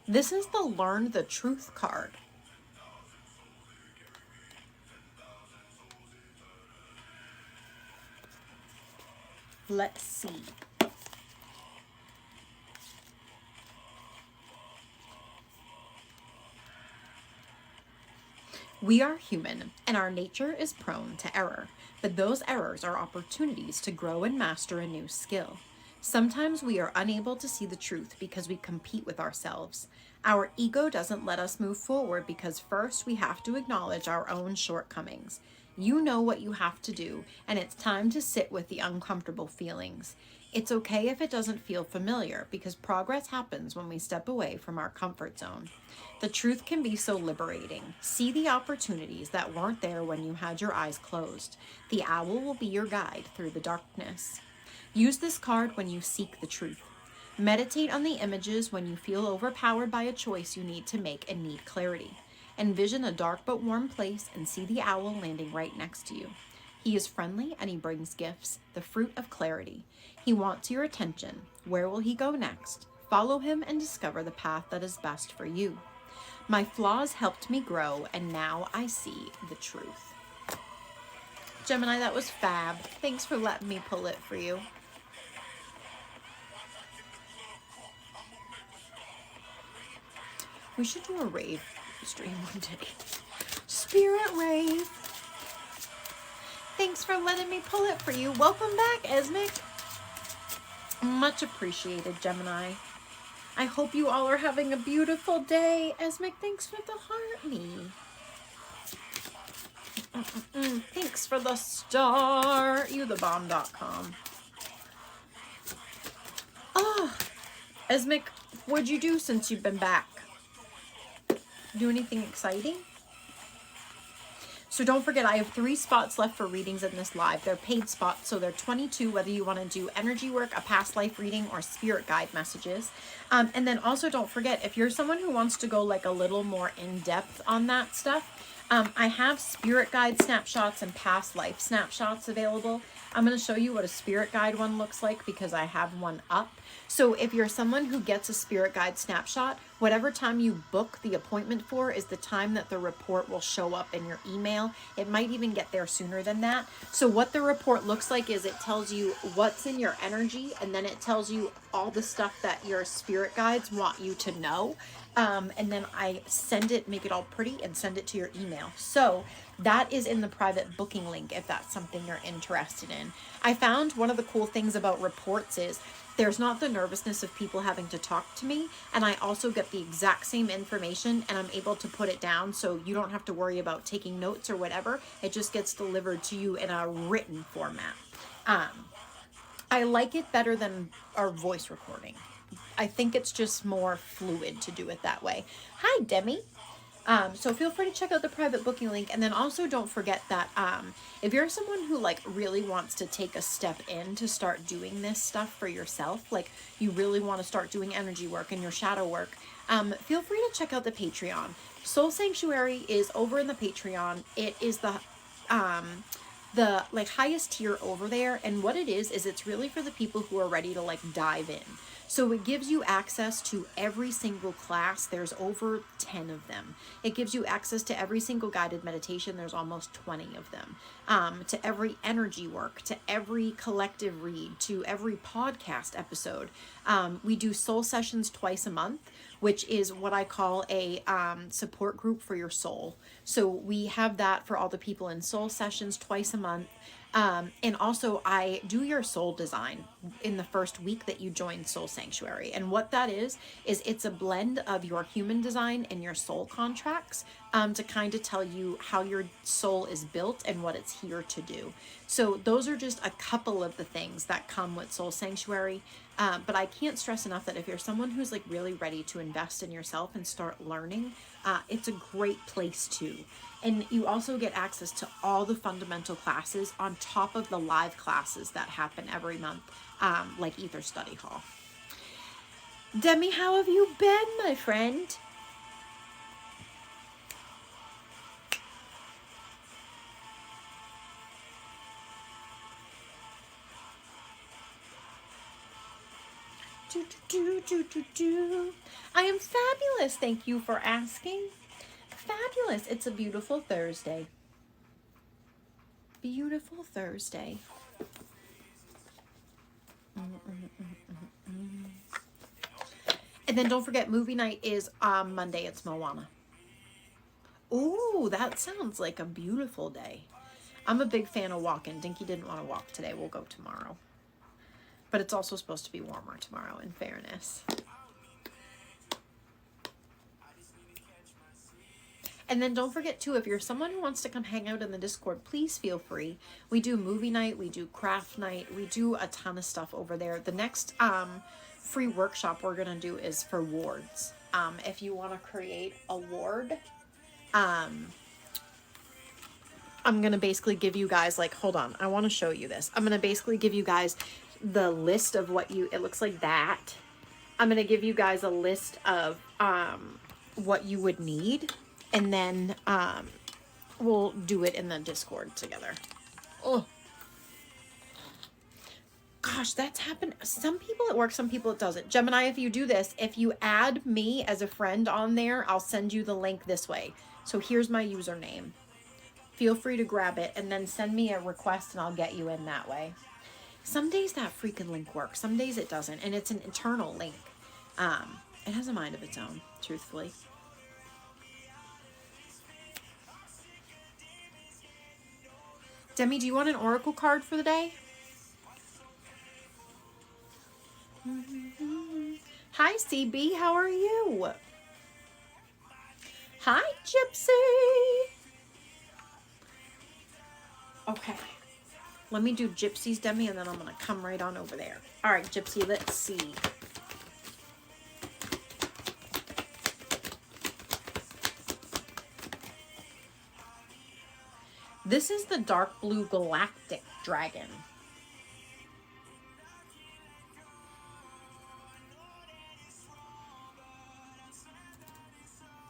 This is the Learn the Truth card. Let's see. We are human, and our nature is prone to error, but those errors are opportunities to grow and master a new skill. Sometimes we are unable to see the truth because we compete with ourselves. Our ego doesn't let us move forward because first we have to acknowledge our own shortcomings. You know what you have to do, and it's time to sit with the uncomfortable feelings. It's okay if it doesn't feel familiar because progress happens when we step away from our comfort zone. The truth can be so liberating. See the opportunities that weren't there when you had your eyes closed. The owl will be your guide through the darkness. Use this card when you seek the truth. Meditate on the images when you feel overpowered by a choice you need to make and need clarity. Envision a dark but warm place and see the owl landing right next to you. He is friendly and he brings gifts, the fruit of clarity. He wants your attention. Where will he go next? Follow him and discover the path that is best for you. My flaws helped me grow, and now I see the truth. Gemini, that was fab. Thanks for letting me pull it for you. We should do a rave stream one day. Spirit rave. Thanks for letting me pull it for you. Welcome back, Esmic. Much appreciated, Gemini. I hope you all are having a beautiful day. Esmic, thanks for the heart me. Thanks for the star. Youthebomb.com. Oh, Esmic, what'd you do since you've been back? Do anything exciting? So don't forget, I have 3 spots left for readings in this live. They're paid spots, so they're $22, whether you want to do energy work, a past life reading, or spirit guide messages. And then also don't forget, if you're someone who wants to go like a little more in depth on that stuff, I have spirit guide snapshots and past life snapshots available. I'm going to show you what a spirit guide one looks like because I have one up. So if you're someone who gets a spirit guide snapshot, whatever time you book the appointment for is the time that the report will show up in your email. It might even get there sooner than that. So what the report looks like is it tells you what's in your energy, and then it tells you all the stuff that your spirit guides want you to know. And then I send it, make it all pretty, and send it to your email. So that is in the private booking link if that's something you're interested in. I found one of the cool things about reports is there's not the nervousness of people having to talk to me, and I also get the exact same information and I'm able to put it down so you don't have to worry about taking notes or whatever. It just gets delivered to you in a written format. I like it better than our voice recording. I think it's just more fluid to do it that way. Hi, Demi. So feel free to check out the private booking link. And then also don't forget that if you're someone who like really wants to take a step in to start doing this stuff for yourself, like you really want to start doing energy work and your shadow work, feel free to check out the Patreon. Soul Sanctuary is over in the Patreon. It is the like highest tier over there, and what it is it's really for the people who are ready to like dive in. So it gives you access to every single class. There's over 10 of them. It gives you access to every single guided meditation. There's almost 20 of them. To every energy work, to every collective read, to every podcast episode. We do soul sessions twice a month, which is what I call a support group for your soul. So we have that for all the people in soul sessions twice a month. And also I do your soul design in the first week that you join Soul Sanctuary. And what that is it's a blend of your human design and your soul contracts, to kind of tell you how your soul is built and what it's here to do. So those are just a couple of the things that come with Soul Sanctuary. But I can't stress enough that if you're someone who's like really ready to invest in yourself and start learning, it's a great place to. And you also get access to all the fundamental classes on top of the live classes that happen every month, like Ether Study Hall. Demi, how have you been, my friend? I am fabulous. Thank you for asking. Fabulous. It's a beautiful Thursday. Beautiful Thursday. And then don't forget, movie night is Monday. It's Moana. Ooh, that sounds like a beautiful day. I'm a big fan of walking. Dinky didn't want to walk today. We'll go tomorrow. But it's also supposed to be warmer tomorrow, in fairness. And then don't forget too, if you're someone who wants to come hang out in the Discord, please feel free. We do movie night, we do craft night, we do a ton of stuff over there. The next free workshop we're gonna do is for wards. If you want to create a ward, I'm gonna basically give you guys, like, hold on, I want to show you this. I'm gonna basically give you guys the list of what you, it looks like that. I'm gonna give you guys a list of what you would need. And then we'll do it in the Discord together. Oh, gosh, that's happened. Some people it works, some people it doesn't. Gemini, if you do this, if you add me as a friend on there, I'll send you the link this way. So here's my username. Feel free to grab it and then send me a request and I'll get you in that way. Some days that freaking link works. Some days it doesn't. And it's an internal link. It has a mind of its own, truthfully. Demi, do you want an oracle card for the day? Hi, CB. How are you? Hi, Gypsy. Okay. Let me do Gypsy's, Demi, and then I'm going to come right on over there. All right, Gypsy, let's see. This is the dark blue galactic dragon.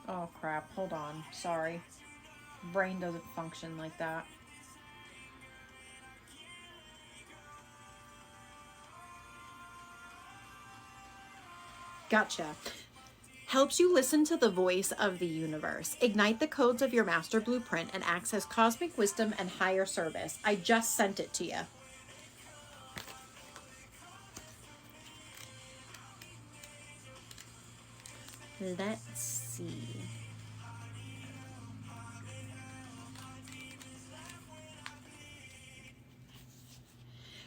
Oh crap, hold on, sorry. Brain doesn't function like that. Gotcha. Helps you listen to the voice of the universe. Ignite the codes of your master blueprint and access cosmic wisdom and higher service. I just sent it to you. Let's see.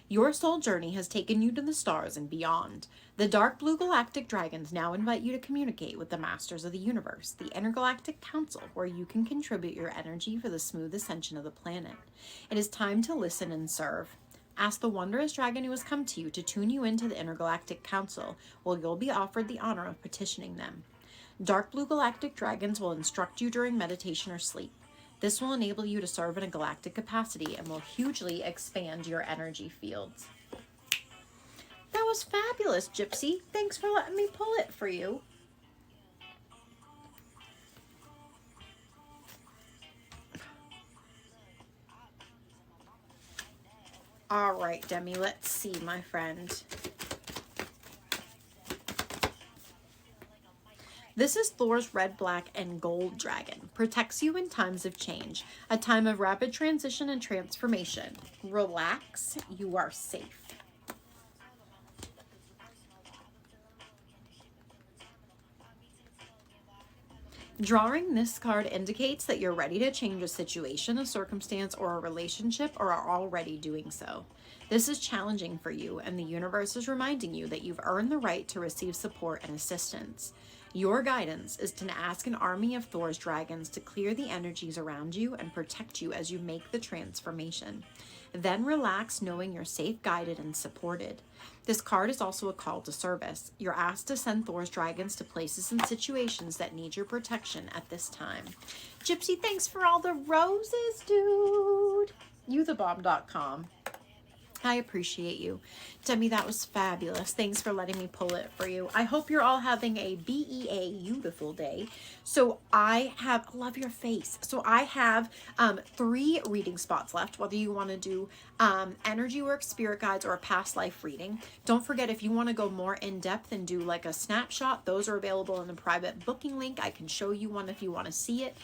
Your soul journey has taken you to the stars and beyond. The dark blue galactic dragons now invite you to communicate with the masters of the universe, the Intergalactic Council, where you can contribute your energy for the smooth ascension of the planet. It is time to listen and serve. Ask the wondrous dragon who has come to you to tune you into the Intergalactic Council, where you'll be offered the honor of petitioning them. Dark blue galactic dragons will instruct you during meditation or sleep. This will enable you to serve in a galactic capacity and will hugely expand your energy fields. That was fabulous, Gypsy. Thanks for letting me pull it for you. All right, Demi, let's see, my friend. This is Thor's red, black, and gold dragon. Protects you in times of change. A time of rapid transition and transformation. Relax, you are safe. Drawing this card indicates that you're ready to change a situation, a circumstance, or a relationship, or are already doing so. This is challenging for you, and the universe is reminding you that you've earned the right to receive support and assistance. Your guidance is to ask an army of Thor's dragons to clear the energies around you and protect you as you make the transformation. Then relax, knowing you're safe, guided, and supported. This card is also a call to service. You're asked to send Thor's dragons to places and situations that need your protection at this time. Gypsy, thanks for all the roses, dude. Youthebomb.com. I appreciate you. Demi, that was fabulous. Thanks for letting me pull it for you. I hope you're all having a beautiful day. So I love your face. So I have 3 reading spots left, whether you want to do energy work, spirit guides, or a past life reading. Don't forget, if you want to go more in depth and do like a snapshot, those are available in the private booking link. I can show you one if you want to see it.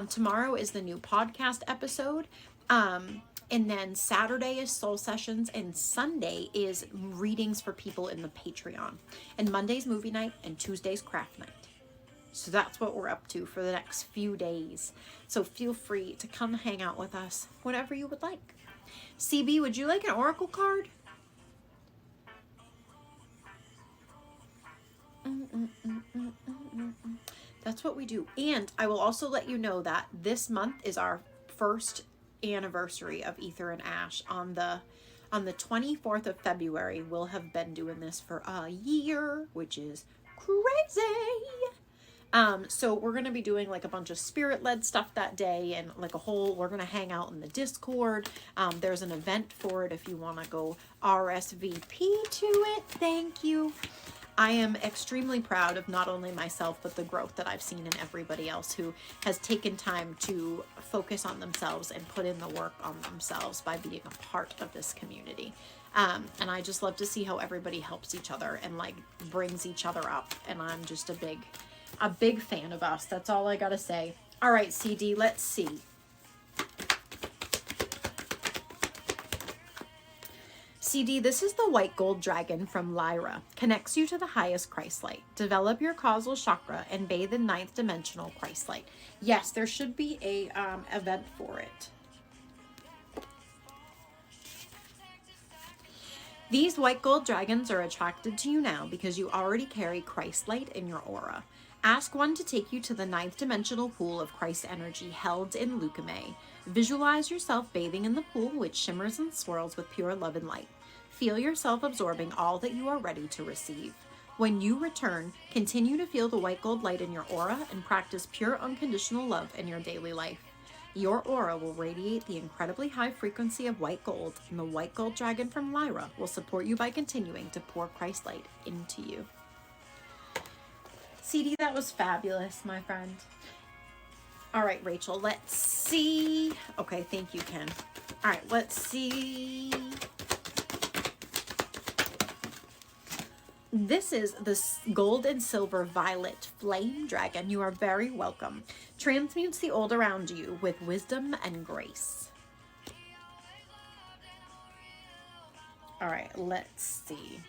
Tomorrow is the new podcast episode. And then Saturday is soul sessions and Sunday is readings for people in the Patreon. And Monday's movie night and Tuesday's craft night. So that's what we're up to for the next few days. So feel free to come hang out with us whenever you would like. CB, would you like an oracle card? That's what we do. And I will also let you know that this month is our first anniversary of Ether and Ash. On the 24th of February, we'll have been doing this for a year, which is crazy. So we're going to be doing like a bunch of spirit-led stuff that day, and like we're going to hang out in the Discord. There's an event for it if you want to go RSVP to it. Thank you. I am extremely proud of not only myself, but the growth that I've seen in everybody else who has taken time to focus on themselves and put in the work on themselves by being a part of this community. And I just love to see how everybody helps each other and like brings each other up. And I'm just a big fan of us. That's all I gotta say. All right, CD, let's see. CD, this is the white gold dragon from Lyra. Connects you to the highest Christ light. Develop your causal chakra and bathe in ninth dimensional Christ light. Yes, there should be a event for it. These white gold dragons are attracted to you now because you already carry Christ light in your aura. Ask one to take you to the ninth dimensional pool of Christ energy held in Lukame. Visualize yourself bathing in the pool, which shimmers and swirls with pure love and light. Feel yourself absorbing all that you are ready to receive. When you return, continue to feel the white gold light in your aura and practice pure unconditional love in your daily life. Your aura will radiate the incredibly high frequency of white gold, and the white gold dragon from Lyra will support you by continuing to pour Christ light into you. CD, that was fabulous, my friend. All right, Rachel, let's see. Okay, thank you, Ken. All right, let's see. This is the gold and silver violet flame dragon. You are very welcome. Transmutes the old around you with wisdom and grace. All right, let's see.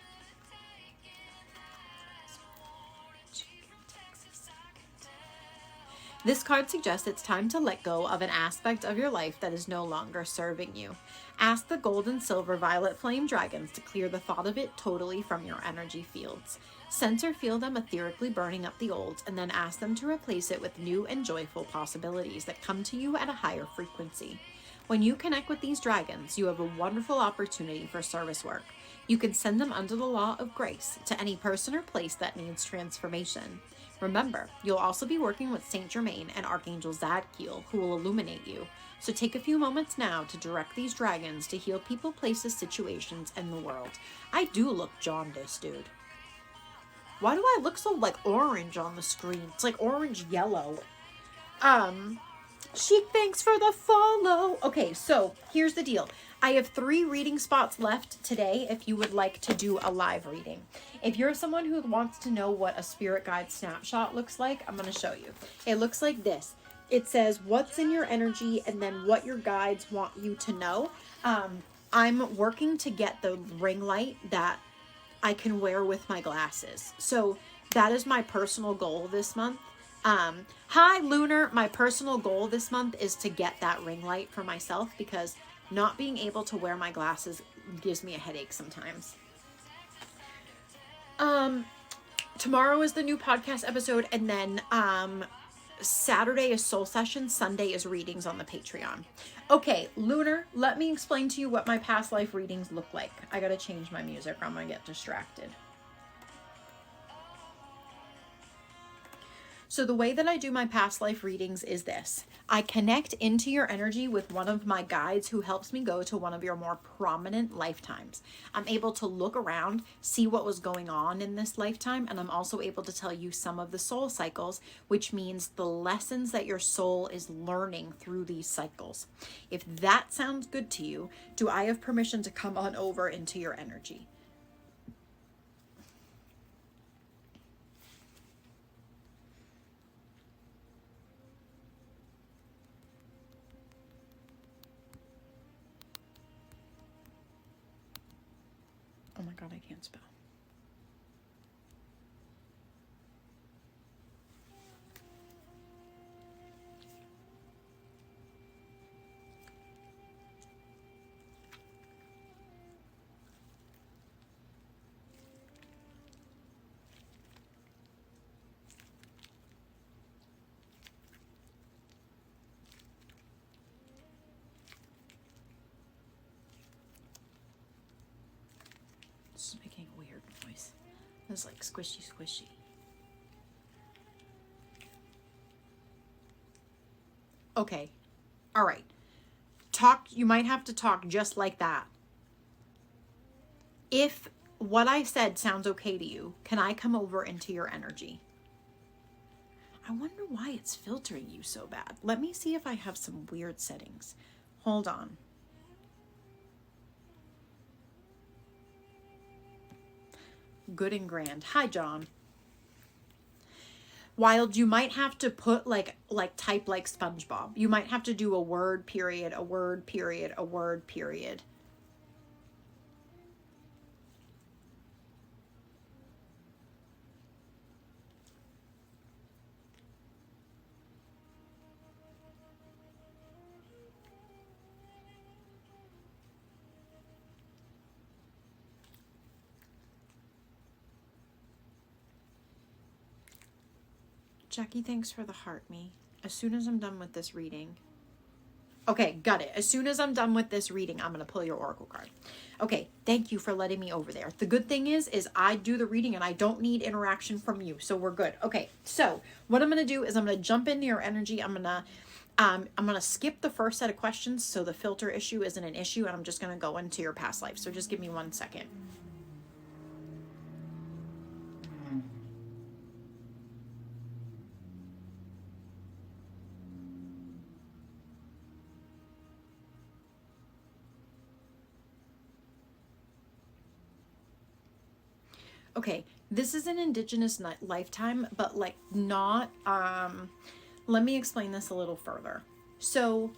This card suggests it's time to let go of an aspect of your life that is no longer serving you. Ask the gold and silver violet flame dragons to clear the thought of it totally from your energy fields. Sense or feel them etherically burning up the old, and then ask them to replace it with new and joyful possibilities that come to you at a higher frequency. When you connect with these dragons, you have a wonderful opportunity for service work. You can send them under the law of grace to any person or place that needs transformation. Remember, you'll also be working with Saint Germain and Archangel Zadkiel, who will illuminate you. So take a few moments now to direct these dragons to heal people, places, situations, and the world. I do look jaundiced, dude. Why do I look so like orange on the screen? It's like orange yellow. Chic, thanks for the follow. Okay, so here's the deal. I have 3 reading spots left today if you would like to do a live reading. If you're someone who wants to know what a spirit guide snapshot looks like, I'm going to show you. It looks like this. It says what's in your energy and then what your guides want you to know. I'm working to get the ring light that I can wear with my glasses. So that is my personal goal this month. Hi, Lunar. My personal goal this month is to get that ring light for myself because not being able to wear my glasses gives me a headache sometimes. Tomorrow is the new podcast episode, and then Saturday is soul session, Sunday is readings on the Patreon. Okay, Lunar, let me explain to you what my past life readings look like. I gotta change my music or I'm gonna get distracted. So the way that I do my past life readings is this. I connect into your energy with one of my guides who helps me go to one of your more prominent lifetimes. I'm able to look around, see what was going on in this lifetime, and I'm also able to tell you some of the soul cycles, which means the lessons that your soul is learning through these cycles. If that sounds good to you, do I have permission to come on over into your energy? Oh my God, I can't spell. It's like squishy, squishy. Okay. All right. Talk, you might have to talk just like that. If what I said sounds okay to you, can I come over into your energy? I wonder why it's filtering you so bad. Let me see if I have some weird settings. Hold on. Good and grand. Hi, John. Wild, you might have to put like type like SpongeBob. You might have to do a word period, a word period, a word period. Jackie, thanks for the heart me. As soon as I'm done with this reading. Okay, got it. As soon as I'm done with this reading, I'm going to pull your oracle card. Okay, thank you for letting me over there. The good thing is I do the reading and I don't need interaction from you, so we're good. Okay, so what I'm going to do is I'm going to jump into your energy. I'm going to skip the first set of questions so the filter issue isn't an issue, and I'm just going to go into your past life. So just give me 1 second. Okay, this is an indigenous lifetime, but like not, let me explain this a little further. So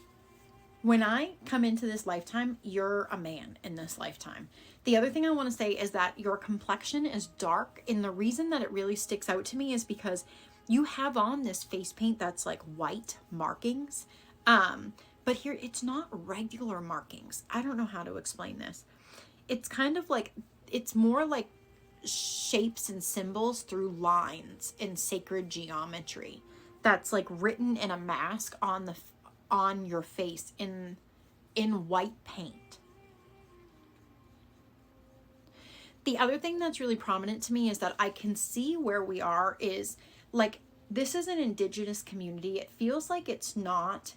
when I come into this lifetime, you're a man in this lifetime. The other thing I want to say is that your complexion is dark, and the reason that it really sticks out to me is because you have on this face paint that's like white markings. But here it's not regular markings. I don't know how to explain this. It's kind of like, it's more like shapes and symbols through lines in sacred geometry that's like written in a mask on your face in white paint. The other thing that's really prominent to me is that I can see where we are is like, this is an indigenous community. It feels like it's not,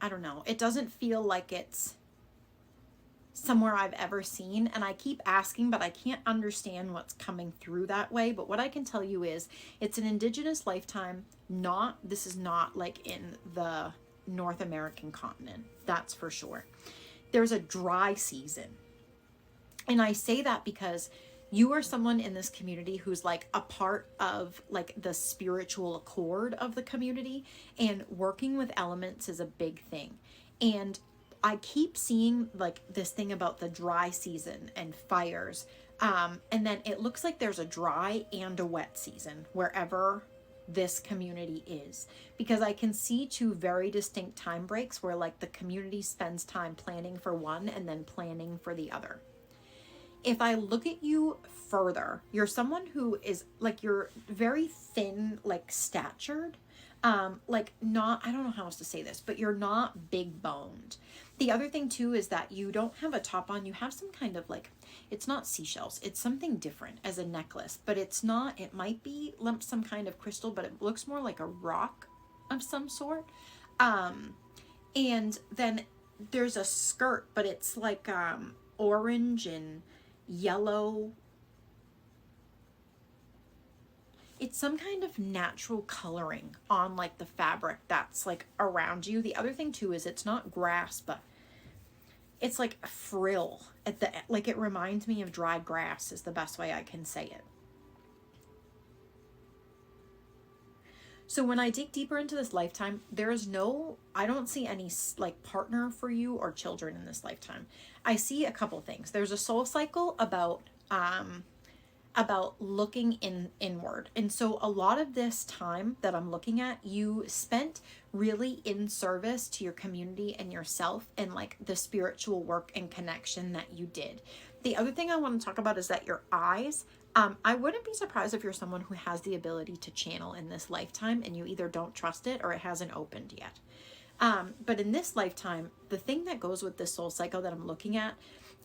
I don't know, it doesn't feel like it's somewhere I've ever seen, and I keep asking, but I can't understand what's coming through that way. But what I can tell you is it's an indigenous lifetime. This is not like in the North American continent, that's for sure. There's a dry season, and I say that because you are someone in this community who's like a part of like the spiritual accord of the community, and working with elements is a big thing. And I keep seeing like this thing about the dry season and fires. And then it looks like there's a dry and a wet season wherever this community is, because I can see two very distinct time breaks where like the community spends time planning for one and then planning for the other. If I look at you further, you're someone who is like, you're very thin, like statured. Like not, I don't know how else to say this, but you're not big boned. The other thing too is that you don't have a top on. You have some kind of like, it's not seashells. It's something different as a necklace, but it's not, it might be some kind of crystal, but it looks more like a rock of some sort. And then there's a skirt, but it's like, orange and yellow. It's some kind of natural coloring on like the fabric that's like around you. The other thing too is it's not grass, but it's like a frill at the, like it reminds me of dry grass is the best way I can say it. So when I dig deeper into this lifetime, I don't see any like partner for you or children in this lifetime. I see a couple things. There's a soul cycle about looking inward. And so a lot of this time that I'm looking at, you spent really in service to your community and yourself, and like the spiritual work and connection that you did. The other thing I want to talk about is that your eyes, I wouldn't be surprised if you're someone who has the ability to channel in this lifetime and you either don't trust it or it hasn't opened yet. But in this lifetime, the thing that goes with this soul cycle that I'm looking at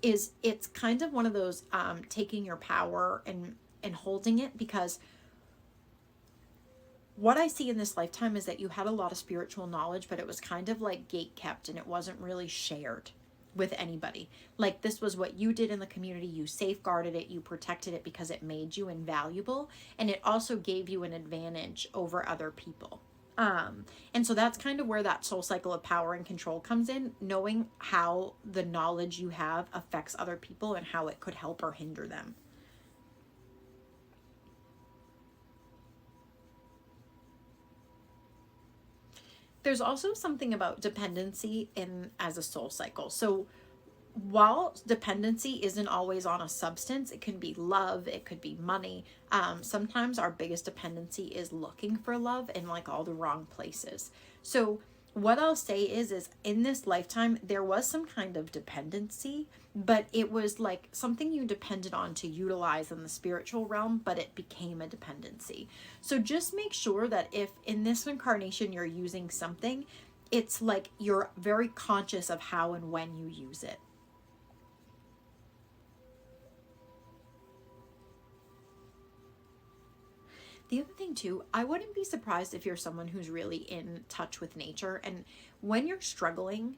is it's kind of one of those taking your power and holding it, because what I see in this lifetime is that you had a lot of spiritual knowledge, but it was kind of like gate kept and it wasn't really shared with anybody. Like, this was what you did in the community. You safeguarded it, you protected it because it made you invaluable, and it also gave you an advantage over other people. And so that's kind of where that soul cycle of power and control comes in, knowing how the knowledge you have affects other people and how it could help or hinder them. There's also something about dependency as a soul cycle. So while dependency isn't always on a substance, it can be love, it could be money. Sometimes our biggest dependency is looking for love in like all the wrong places. So what I'll say is in this lifetime, there was some kind of dependency, but it was like something you depended on to utilize in the spiritual realm, but it became a dependency. So just make sure that if in this incarnation you're using something, it's like you're very conscious of how and when you use it. The other thing too, I wouldn't be surprised if you're someone who's really in touch with nature, and when you're struggling,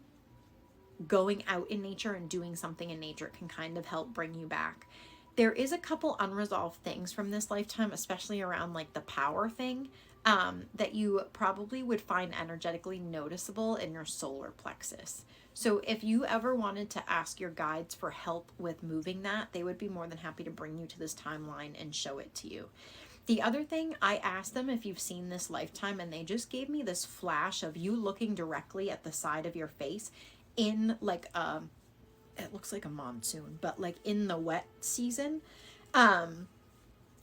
going out in nature and doing something in nature can kind of help bring you back. There is a couple unresolved things from this lifetime, especially around like the power thing, that you probably would find energetically noticeable in your solar plexus. So if you ever wanted to ask your guides for help with moving that, they would be more than happy to bring you to this timeline and show it to you. The other thing, I asked them if you've seen this lifetime, and they just gave me this flash of you looking directly at the side of your face in like it looks like a monsoon, but like in the wet season. And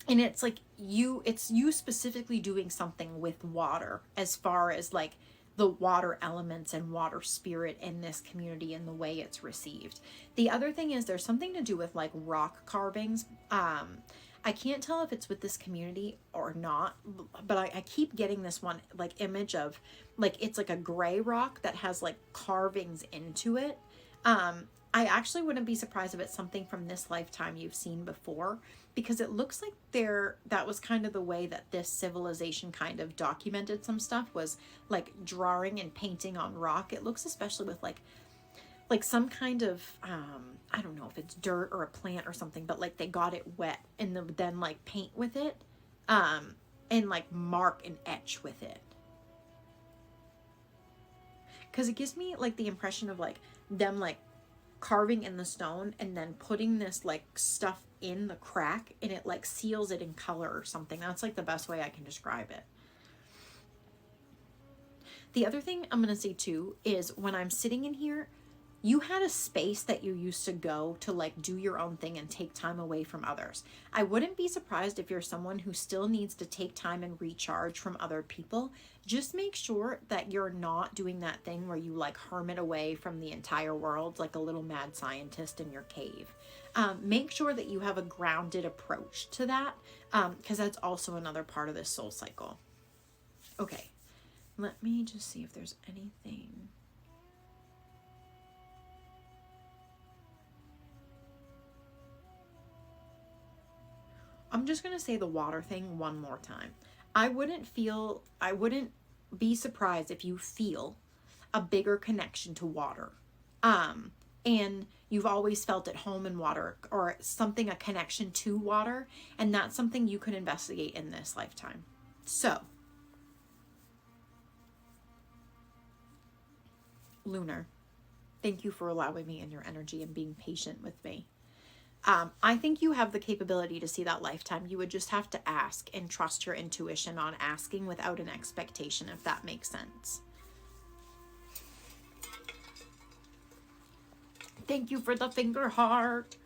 it's like it's you specifically doing something with water, as far as like the water elements and water spirit in this community and the way it's received. The other thing is there's something to do with like rock carvings. I can't tell if it's with this community or not, but I keep getting this one like image of like, it's like a gray rock that has like carvings into it. I actually wouldn't be surprised if it's something from this lifetime you've seen before, because it looks like that was kind of the way that this civilization kind of documented some stuff, was like drawing and painting on rock. It looks, especially with like some kind of, I don't know if it's dirt or a plant or something, but like they got it wet and then like paint with it, and like mark and etch with it. Cause it gives me like the impression of like them like carving in the stone and then putting this like stuff in the crack, and it like seals it in color or something. That's like the best way I can describe it. The other thing I'm going to say too is when I'm sitting in here, you had a space that you used to go to like do your own thing and take time away from others. I wouldn't be surprised if you're someone who still needs to take time and recharge from other people. Just make sure that you're not doing that thing where you like hermit away from the entire world like a little mad scientist in your cave. Make sure that you have a grounded approach to that, because that's also another part of this soul cycle. Okay, let me just see if there's anything. I'm just going to say the water thing one more time. I wouldn't be surprised if you feel a bigger connection to water. And you've always felt at home in water, or something, a connection to water. And that's something you could investigate in this lifetime. So, Lunar, thank you for allowing me in your energy and being patient with me. I think you have the capability to see that lifetime. You would just have to ask and trust your intuition on asking without an expectation, if that makes sense. Thank you for the finger heart.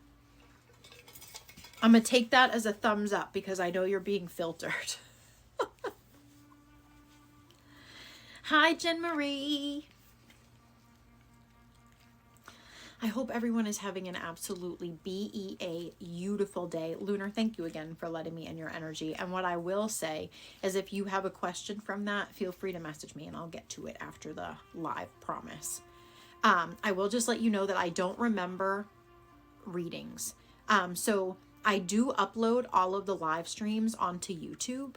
I'm going to take that as a thumbs up because I know you're being filtered. Hi, Jen Marie. I hope everyone is having an absolutely beautiful day. Lunar, thank you again for letting me in your energy. And what I will say is, if you have a question from that, feel free to message me and I'll get to it after the live, promise. I will just let you know that I don't remember readings. So I do upload all of the live streams onto YouTube.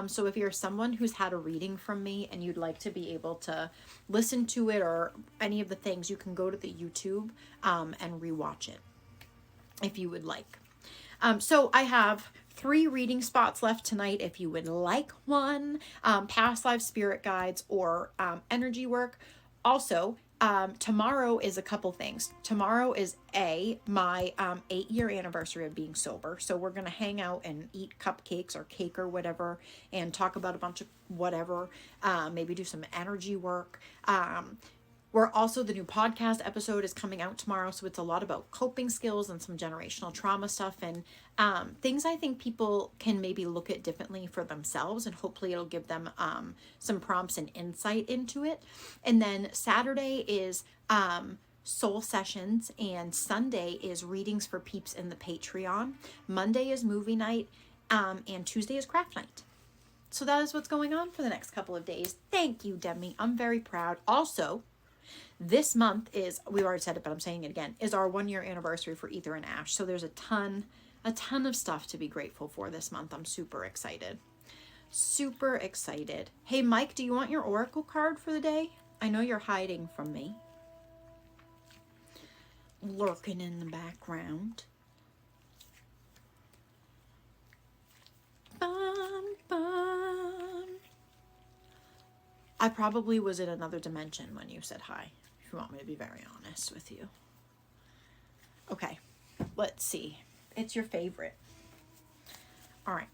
So if you're someone who's had a reading from me and you'd like to be able to listen to it or any of the things, you can go to the YouTube and rewatch it if you would like. So I have 3 reading spots left tonight if you would like one, past life spirit guides or energy work. Also, tomorrow is a couple things. Tomorrow is my 8-year anniversary of being sober. So we're going to hang out and eat cupcakes or cake or whatever and talk about a bunch of whatever, maybe do some energy work. We're also, the new podcast episode is coming out tomorrow, so it's a lot about coping skills and some generational trauma stuff and things I think people can maybe look at differently for themselves, and hopefully it'll give them some prompts and insight into it. And then Saturday is soul sessions, and Sunday is readings for peeps in the Patreon. Monday is movie night, and Tuesday is craft night. So that is what's going on for the next couple of days. Thank you, Demi. I'm very proud. Also, this month is, we already said it, but I'm saying it again, is our 1-year anniversary for Ether and Ash. So there's a ton of stuff to be grateful for this month. I'm super excited. Super excited. Hey, Mike, do you want your oracle card for the day? I know you're hiding from me. Lurking in the background. Bum, bum. I probably was in another dimension when you said hi, if you want me to be very honest with you. Okay, let's see. It's your favorite. All right.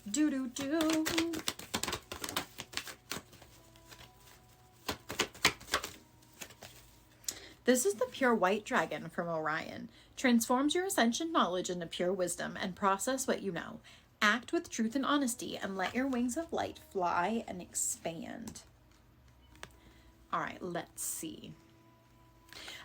Do-do-do. This is the Pure White Dragon from Orion. Transforms your ascension knowledge into pure wisdom and process what you know. Act with truth and honesty and let your wings of light fly and expand. All right, let's see.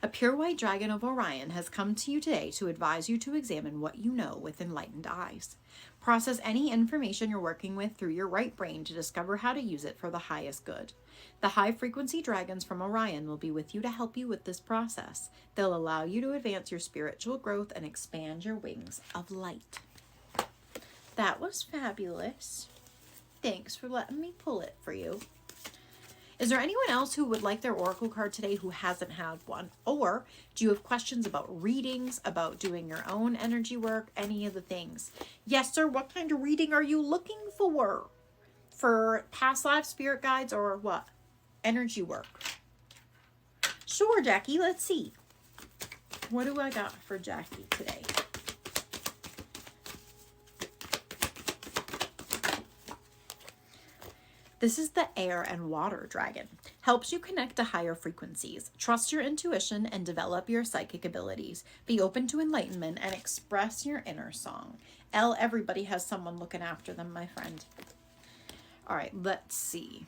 A pure white dragon of Orion has come to you today to advise you to examine what you know with enlightened eyes. Process any information you're working with through your right brain to discover how to use it for the highest good. The high-frequency dragons from Orion will be with you to help you with this process. They'll allow you to advance your spiritual growth and expand your wings of light. That was fabulous. Thanks for letting me pull it for you. Is there anyone else who would like their oracle card today who hasn't had one? Or do you have questions about readings, about doing your own energy work, any of the things? Yes, sir. What kind of reading are you looking for? For past life spirit guides or what? Energy work. Sure, Jackie. Let's see. What do I got for Jackie today? This is the Air and Water Dragon. Helps you connect to higher frequencies. Trust your intuition and develop your psychic abilities. Be open to enlightenment and express your inner song. Everybody has someone looking after them, my friend. All right, let's see.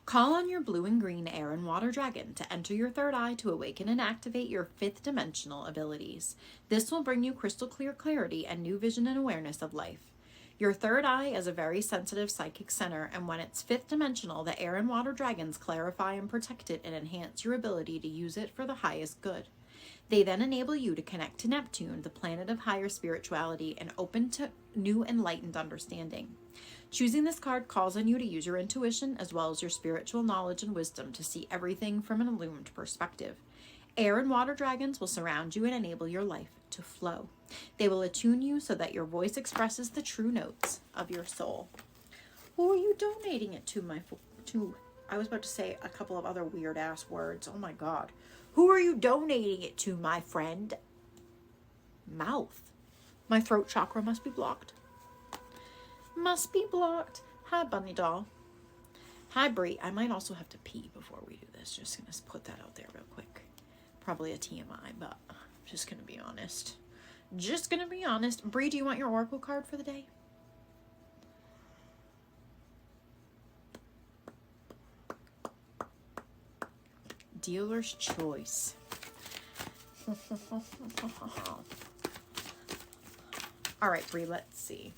Call on your blue and green air and water dragon to enter your third eye to awaken and activate your fifth dimensional abilities. This will bring you crystal clear clarity and new vision and awareness of life. Your third eye is a very sensitive psychic center, and when it's fifth dimensional, the air and water dragons clarify and protect it and enhance your ability to use it for the highest good. They then enable you to connect to Neptune, the planet of higher spirituality, and open to new enlightened understanding. Choosing this card calls on you to use your intuition as well as your spiritual knowledge and wisdom to see everything from an illumined perspective. Air and water dragons will surround you and enable your life to flow. They will attune you so that your voice expresses the true notes of your soul. Who are you donating it to, I was about to say a couple of other weird ass words. Oh my God. Who are you donating it to, my friend? Mouth. My throat chakra must be blocked. Must be blocked. Hi, Bunny Doll. Hi, Brie. I might also have to pee before we do this. Just gonna put that out there real quick. Probably a TMI, but I'm just gonna be honest. Just gonna be honest. Brie, do you want your oracle card for the day? Dealer's choice. All right, Brie, let's see.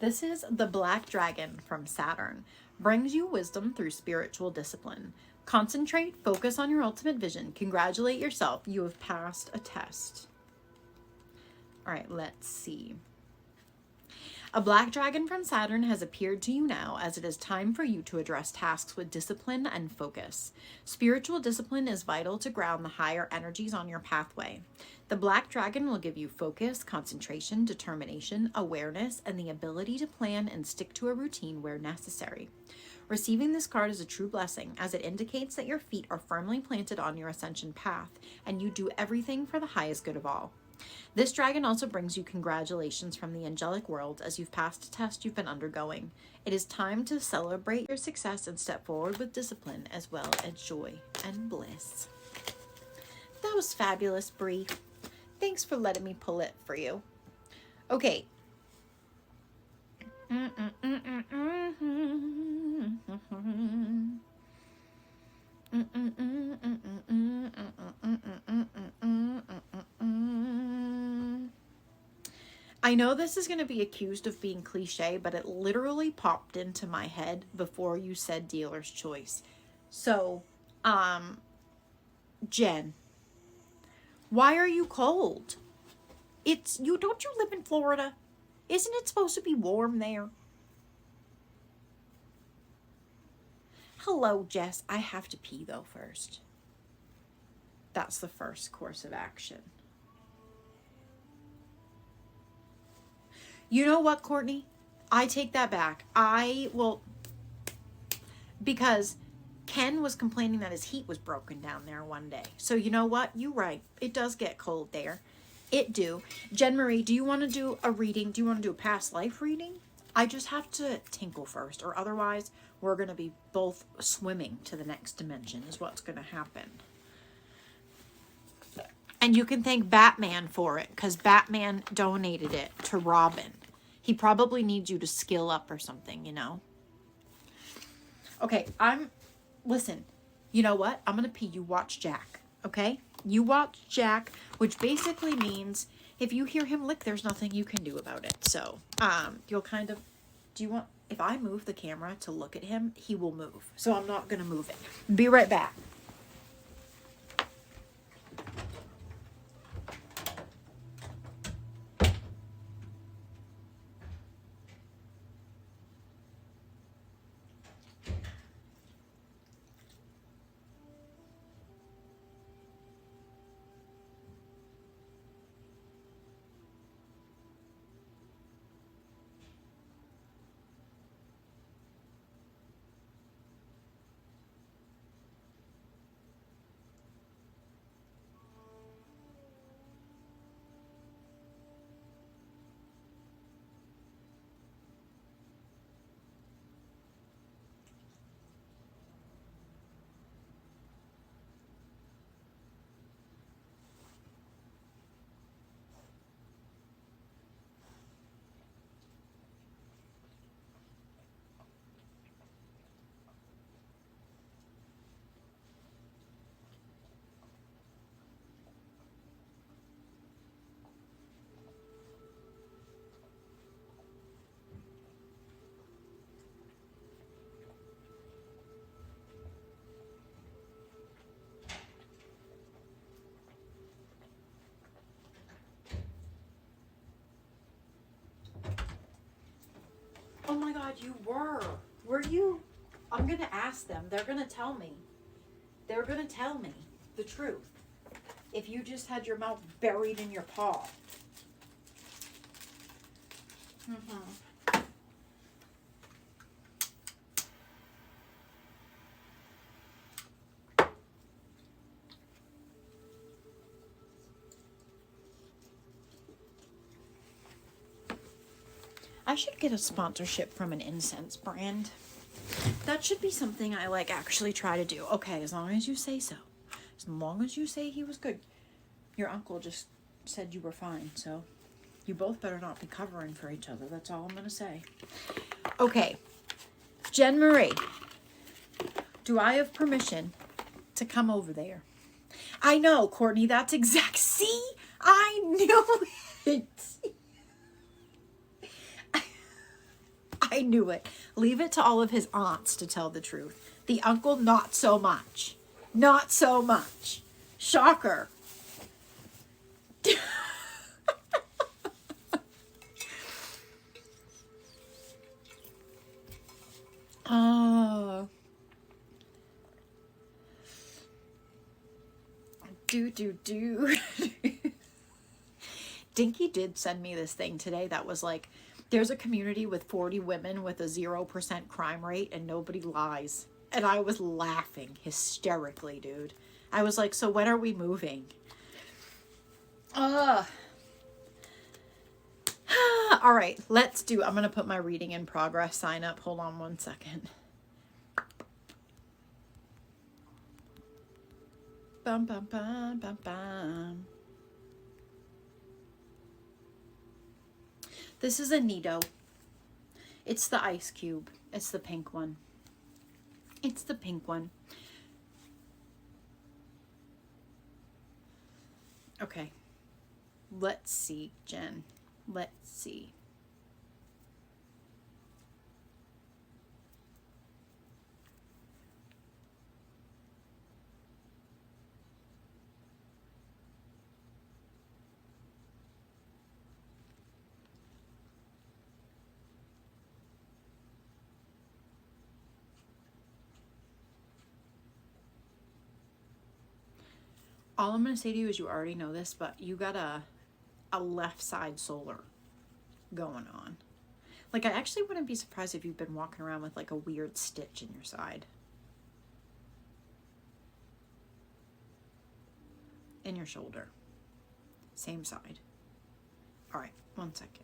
This is the Black Dragon from Saturn. brings you wisdom through spiritual discipline. Concentrate, focus on your ultimate vision. Congratulate yourself. You have passed a test. All right, let's see. A black dragon from Saturn has appeared to you now, as it is time for you to address tasks with discipline and focus. Spiritual discipline is vital to ground the higher energies on your pathway. The black dragon will give you focus, concentration, determination, awareness, and the ability to plan and stick to a routine where necessary. Receiving this card is a true blessing, as it indicates that your feet are firmly planted on your ascension path, and you do everything for the highest good of all. This dragon also brings you congratulations from the angelic world as you've passed a test you've been undergoing. It is time to celebrate your success and step forward with discipline as well as joy and bliss. That was fabulous, Bree. Thanks for letting me pull it for you. Okay. I know this is going to be accused of being cliche, but it literally popped into my head before you said dealer's choice. So, Jen, why are you cold? Don't you live in Florida? Isn't it supposed to be warm there? Hello, Jess. I have to pee though first. That's the first course of action. You know what, Courtney? I take that back. Because Ken was complaining that his heat was broken down there one day. So you know what? You're right. It does get cold there. It do. Jen Marie, do you want to do a reading? Do you want to do a past life reading? I just have to tinkle first, or otherwise we're going to be both swimming to the next dimension is what's going to happen. And you can thank Batman for it, because Batman donated it to Robin. He probably needs you to skill up or something, you know? Okay, listen, you know what? I'm going to pee. You watch Jack, okay? You watch Jack, which basically means if you hear him lick, there's nothing you can do about it. So, you'll kind of, if I move the camera to look at him, he will move. So I'm not going to move it. Be right back. Oh my God, you were. Were you? I'm going to ask them. They're going to tell me. They're going to tell me the truth. If you just had your mouth buried in your paw. I should get a sponsorship from an incense brand. That should be something I actually try to do. Okay, as long as you say so. As long as you say he was good. Your uncle just said you were fine, so you both better not be covering for each other. That's all I'm going to say. Okay, Jen Marie, do I have permission to come over there? I know, Courtney, that's exact. See? I knew it. I knew it. Leave it to all of his aunts to tell the truth. The uncle, not so much. Not so much. Shocker. Oh. Do. Dinky did send me this thing today that was like, there's a community with 40 women with a 0% crime rate and nobody lies. And I was laughing hysterically, dude. I was like, so when are we moving? All right, I'm going to put my reading in progress sign up. Hold on one second. Bum, bum, bum, bum, bum. This is a Nido. It's the ice cube. It's the pink one. It's the pink one. Okay. Let's see, Jen. Let's see. All I'm going to say to you is you already know this, but you got a left side solar going on. Like, I actually wouldn't be surprised if you've been walking around with like a weird stitch in your side. In your shoulder. Same side. All right, one second.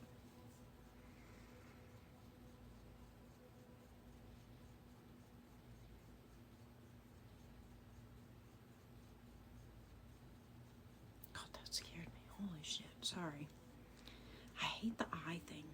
God, that scared me. Holy shit. Sorry. I hate the eye thing.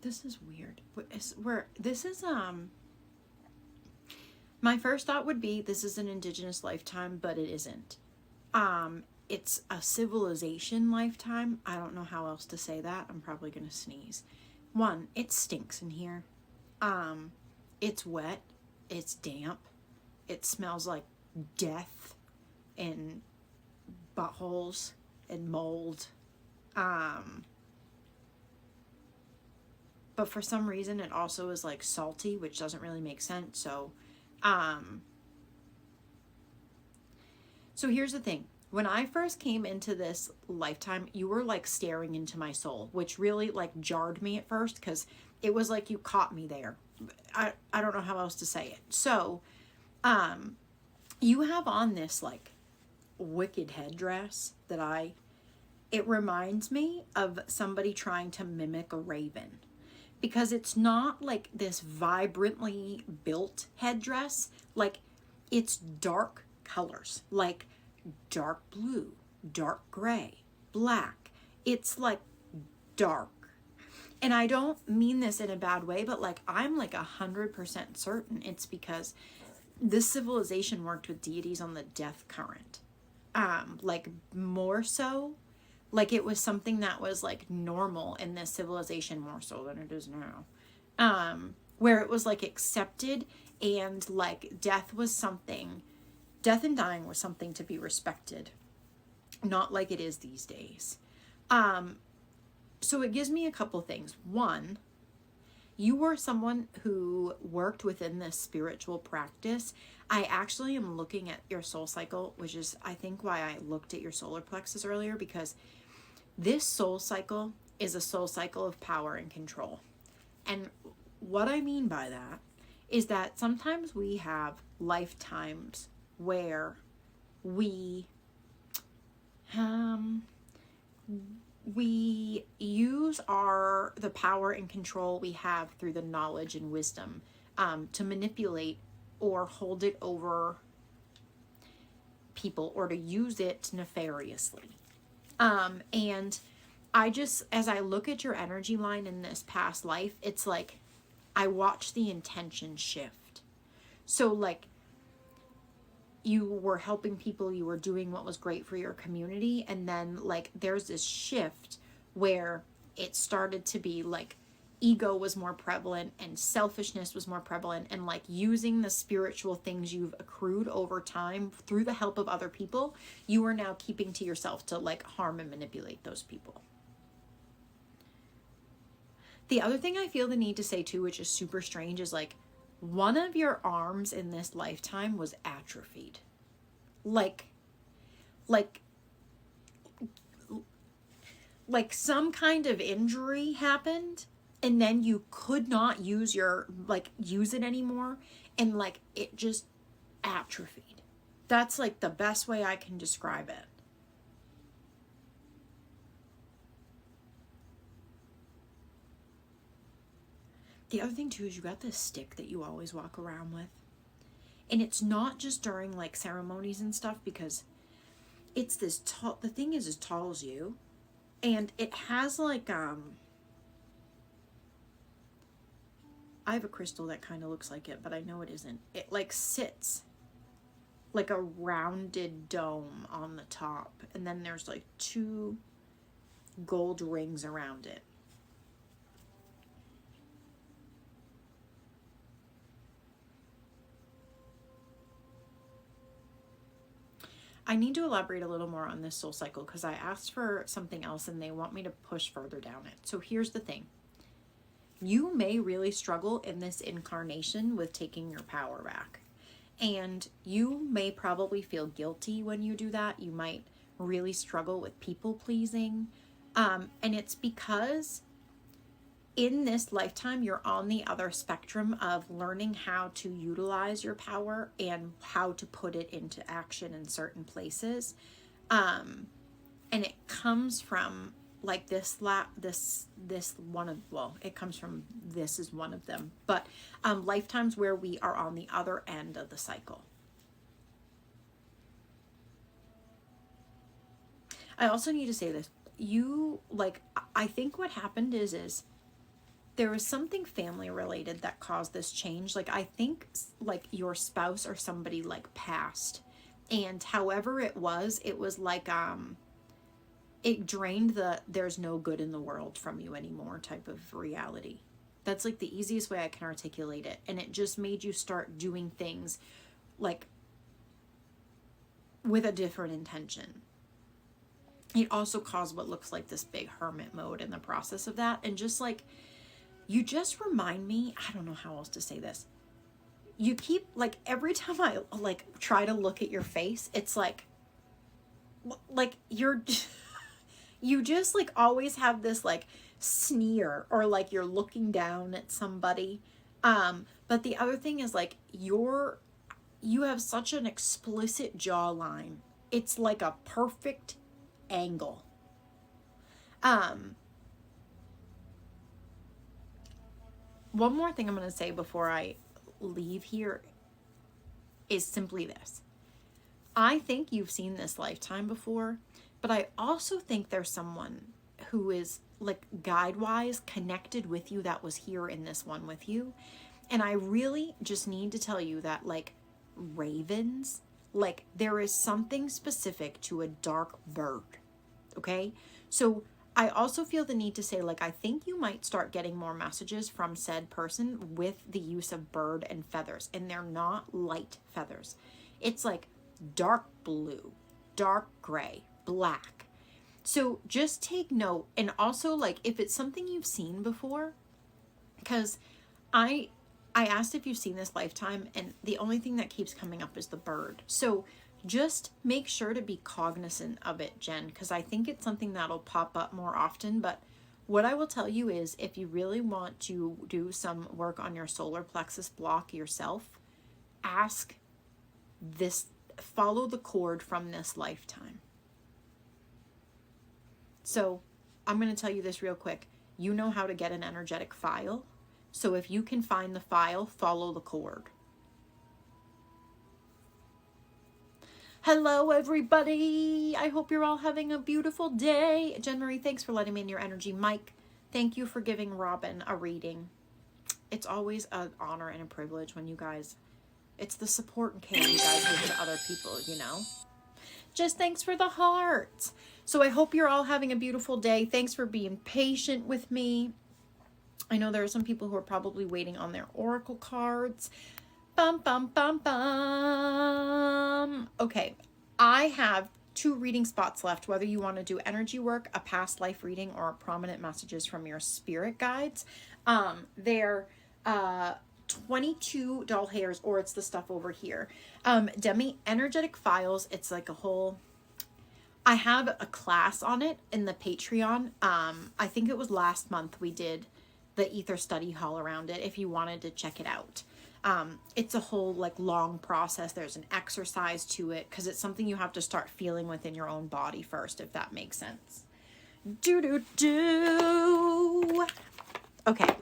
This is weird. My first thought would be this is an indigenous lifetime, but it isn't. It's a civilization lifetime. I don't know how else to say that. I'm probably gonna sneeze. One, it stinks in here. It's wet. It's damp. It smells like death and buttholes and mold. But for some reason it also is like salty, which doesn't really make sense. So here's the thing. When I first came into this lifetime, you were like staring into my soul, which really like jarred me at first because it was like you caught me there. I don't know how else to say it. So you have on this like wicked headdress that it reminds me of somebody trying to mimic a raven. Because it's not like this vibrantly built headdress. Like, it's dark colors. Like, dark blue, dark gray, black. It's, like, dark. And I don't mean this in a bad way, but, like, I'm, like, 100% certain it's because this civilization worked with deities on the death current. Like, more so. Like, it was something that was, like, normal in this civilization more so than it is now. Where it was, like, accepted and, like, death and dying was something to be respected. Not like it is these days. So it gives me a couple things. One, you were someone who worked within this spiritual practice. I actually am looking at your soul cycle, which is, I think, why I looked at your solar plexus earlier, because this soul cycle is a soul cycle of power and control. And what I mean by that is that sometimes we have lifetimes where we use the power and control we have through the knowledge and wisdom to manipulate or hold it over people or to use it nefariously. And I just, as I look at your energy line in this past life, it's like I watch the intention shift. So like you were helping people, you were doing what was great for your community, and then like there's this shift where it started to be like ego was more prevalent and selfishness was more prevalent, and like using the spiritual things you've accrued over time through the help of other people, you are now keeping to yourself to like harm and manipulate those people. The other thing I feel the need to say too, which is super strange, is like one of your arms in this lifetime was atrophied. Like some kind of injury happened and then you could not use it anymore, and like it just atrophied. That's like the best way I can describe it. The other thing too is you got this stick that you always walk around with. And it's not just during like ceremonies and stuff, because it's this tall, the thing is as tall as you. And it has like, I have a crystal that kind of looks like it, but I know it isn't. It like sits like a rounded dome on the top. And then there's like 2 gold rings around it. I need to elaborate a little more on this soul cycle because I asked for something else and they want me to push further down it. So here's the thing. You may really struggle in this incarnation with taking your power back. And you may probably feel guilty when you do that. You might really struggle with people pleasing. And it's because in this lifetime, you're on the other spectrum of learning how to utilize your power and how to put it into action in certain places. And it comes from like this one of, well, it comes from, this is one of them, but lifetimes where we are on the other end of the cycle. I also need to say this. I think what happened is there was something family related that caused this change. Like, I think like your spouse or somebody like passed, and however it was like, it drained the there's no good in the world from you anymore type of reality. That's like the easiest way I can articulate it. And it just made you start doing things like with a different intention. It also caused what looks like this big hermit mode in the process of that. And just like, you just remind me, I don't know how else to say this. You keep, like, every time I, like, try to look at your face, it's like you're, you just, like, always have this, like, sneer, or, like, you're looking down at somebody. But the other thing is, like, you have such an explicit jawline. It's like a perfect angle. One more thing I'm going to say before I leave here is simply this. I think you've seen this lifetime before, but I also think there's someone who is like guide-wise connected with you that was here in this one with you. And I really just need to tell you that, like, ravens, like, there is something specific to a dark bird. Okay? So I also feel the need to say, like, I think you might start getting more messages from said person with the use of bird and feathers. And they're not light feathers. It's like dark blue, dark gray, black. So just take note. And also, like, if it's something you've seen before, because I asked if you've seen this lifetime, and the only thing that keeps coming up is the bird. So just make sure to be cognizant of it, Jen, because I think it's something that'll pop up more often. But what I will tell you is, if you really want to do some work on your solar plexus block yourself, ask this, follow the cord from this lifetime. So I'm going to tell you this real quick. You know how to get an energetic file. So if you can find the file, follow the cord. Hello, everybody. I hope you're all having a beautiful day. Jen Marie, thanks for letting me in your energy. Mike, thank you for giving Robin a reading. It's always an honor and a privilege when you guys, it's the support and care you guys give to other people, you know? Just thanks for the heart. So I hope you're all having a beautiful day. Thanks for being patient with me. I know there are some people who are probably waiting on their oracle cards. Bum, bum, bum, bum. Okay, I have 2 reading spots left, whether you want to do energy work, a past life reading, or prominent messages from your spirit guides. They're 22 doll hairs, or it's the stuff over here. Demi Energetic Files, it's like a whole... I have a class on it in the Patreon. I think it was last month we did the ether study hall around it, if you wanted to check it out. It's a whole like long process. There's an exercise to it because it's something you have to start feeling within your own body first, if that makes sense. Okay.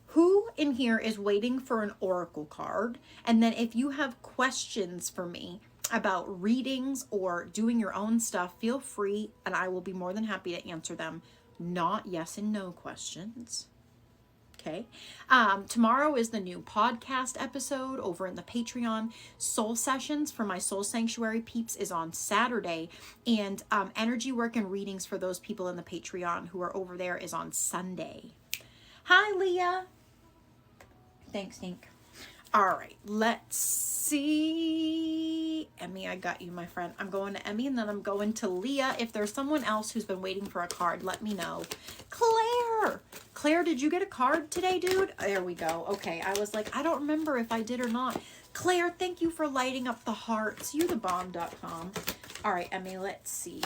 Who in here is waiting for an oracle card? And then if you have questions for me about readings or doing your own stuff, feel free and I will be more than happy to answer them. Not yes and no questions. Okay. Tomorrow is the new podcast episode over in the Patreon. Soul Sessions for my Soul Sanctuary peeps is on Saturday. And energy work and readings for those people in the Patreon who are over there is on Sunday. Hi, Leah. Thanks, Nink. All right, let's see. Emmy, I got you, my friend. I'm going to Emmy and then I'm going to Leah. If there's someone else who's been waiting for a card, let me know. Claire! Claire, did you get a card today, dude? There we go. Okay, I was like, I don't remember if I did or not. Claire, thank you for lighting up the hearts. Youthebomb.com. All right, Emmy, let's see.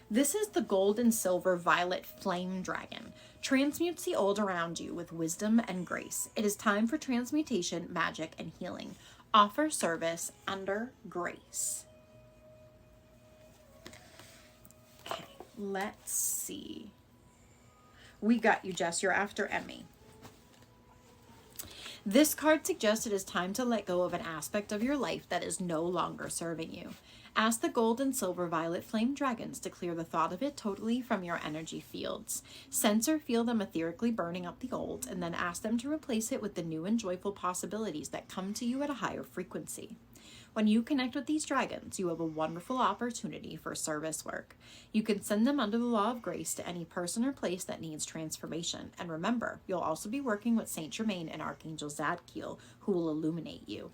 This is the gold and silver violet flame dragon. Transmutes the old around you with wisdom and grace. It is time for transmutation, magic, and healing. Offer service under grace. Okay, let's see. We got you, Jess. You're after Emmy. This card suggests it is time to let go of an aspect of your life that is no longer serving you. Ask the gold and silver violet flame dragons to clear the thought of it totally from your energy fields. Sense or feel them etherically burning up the old, and then ask them to replace it with the new and joyful possibilities that come to you at a higher frequency. When you connect with these dragons, you have a wonderful opportunity for service work. You can send them under the law of grace to any person or place that needs transformation. And remember, you'll also be working with Saint Germain and Archangel Zadkiel, who will illuminate you.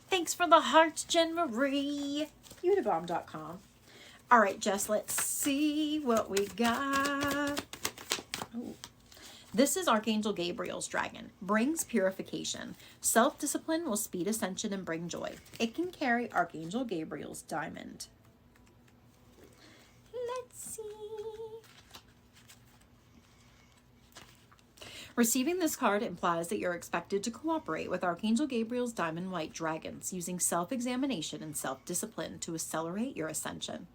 Thanks for the heart, Jen Marie. Beautybomb.com. All right, Jess, let's see what we got. Oh. This is Archangel Gabriel's dragon. Brings purification. Self-discipline will speed ascension and bring joy. It can carry Archangel Gabriel's diamond. Let's see. Receiving this card implies that you're expected to cooperate with Archangel Gabriel's diamond white dragons, using self-examination and self-discipline to accelerate your ascension.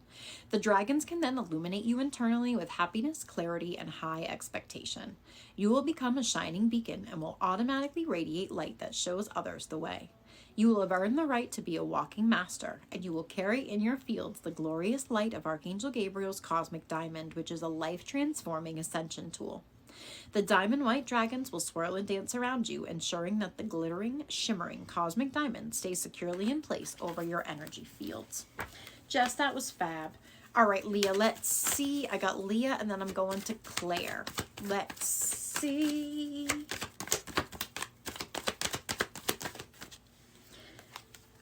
The dragons can then illuminate you internally with happiness, clarity, and high expectation. You will become a shining beacon and will automatically radiate light that shows others the way. You will have earned the right to be a walking master, and you will carry in your fields the glorious light of Archangel Gabriel's cosmic diamond, which is a life-transforming ascension tool. The diamond white dragons will swirl and dance around you, ensuring that the glittering, shimmering cosmic diamond stays securely in place over your energy fields. Jess, that was fab. All right, Leah, let's see. I got Leah, and then I'm going to Claire. Let's see.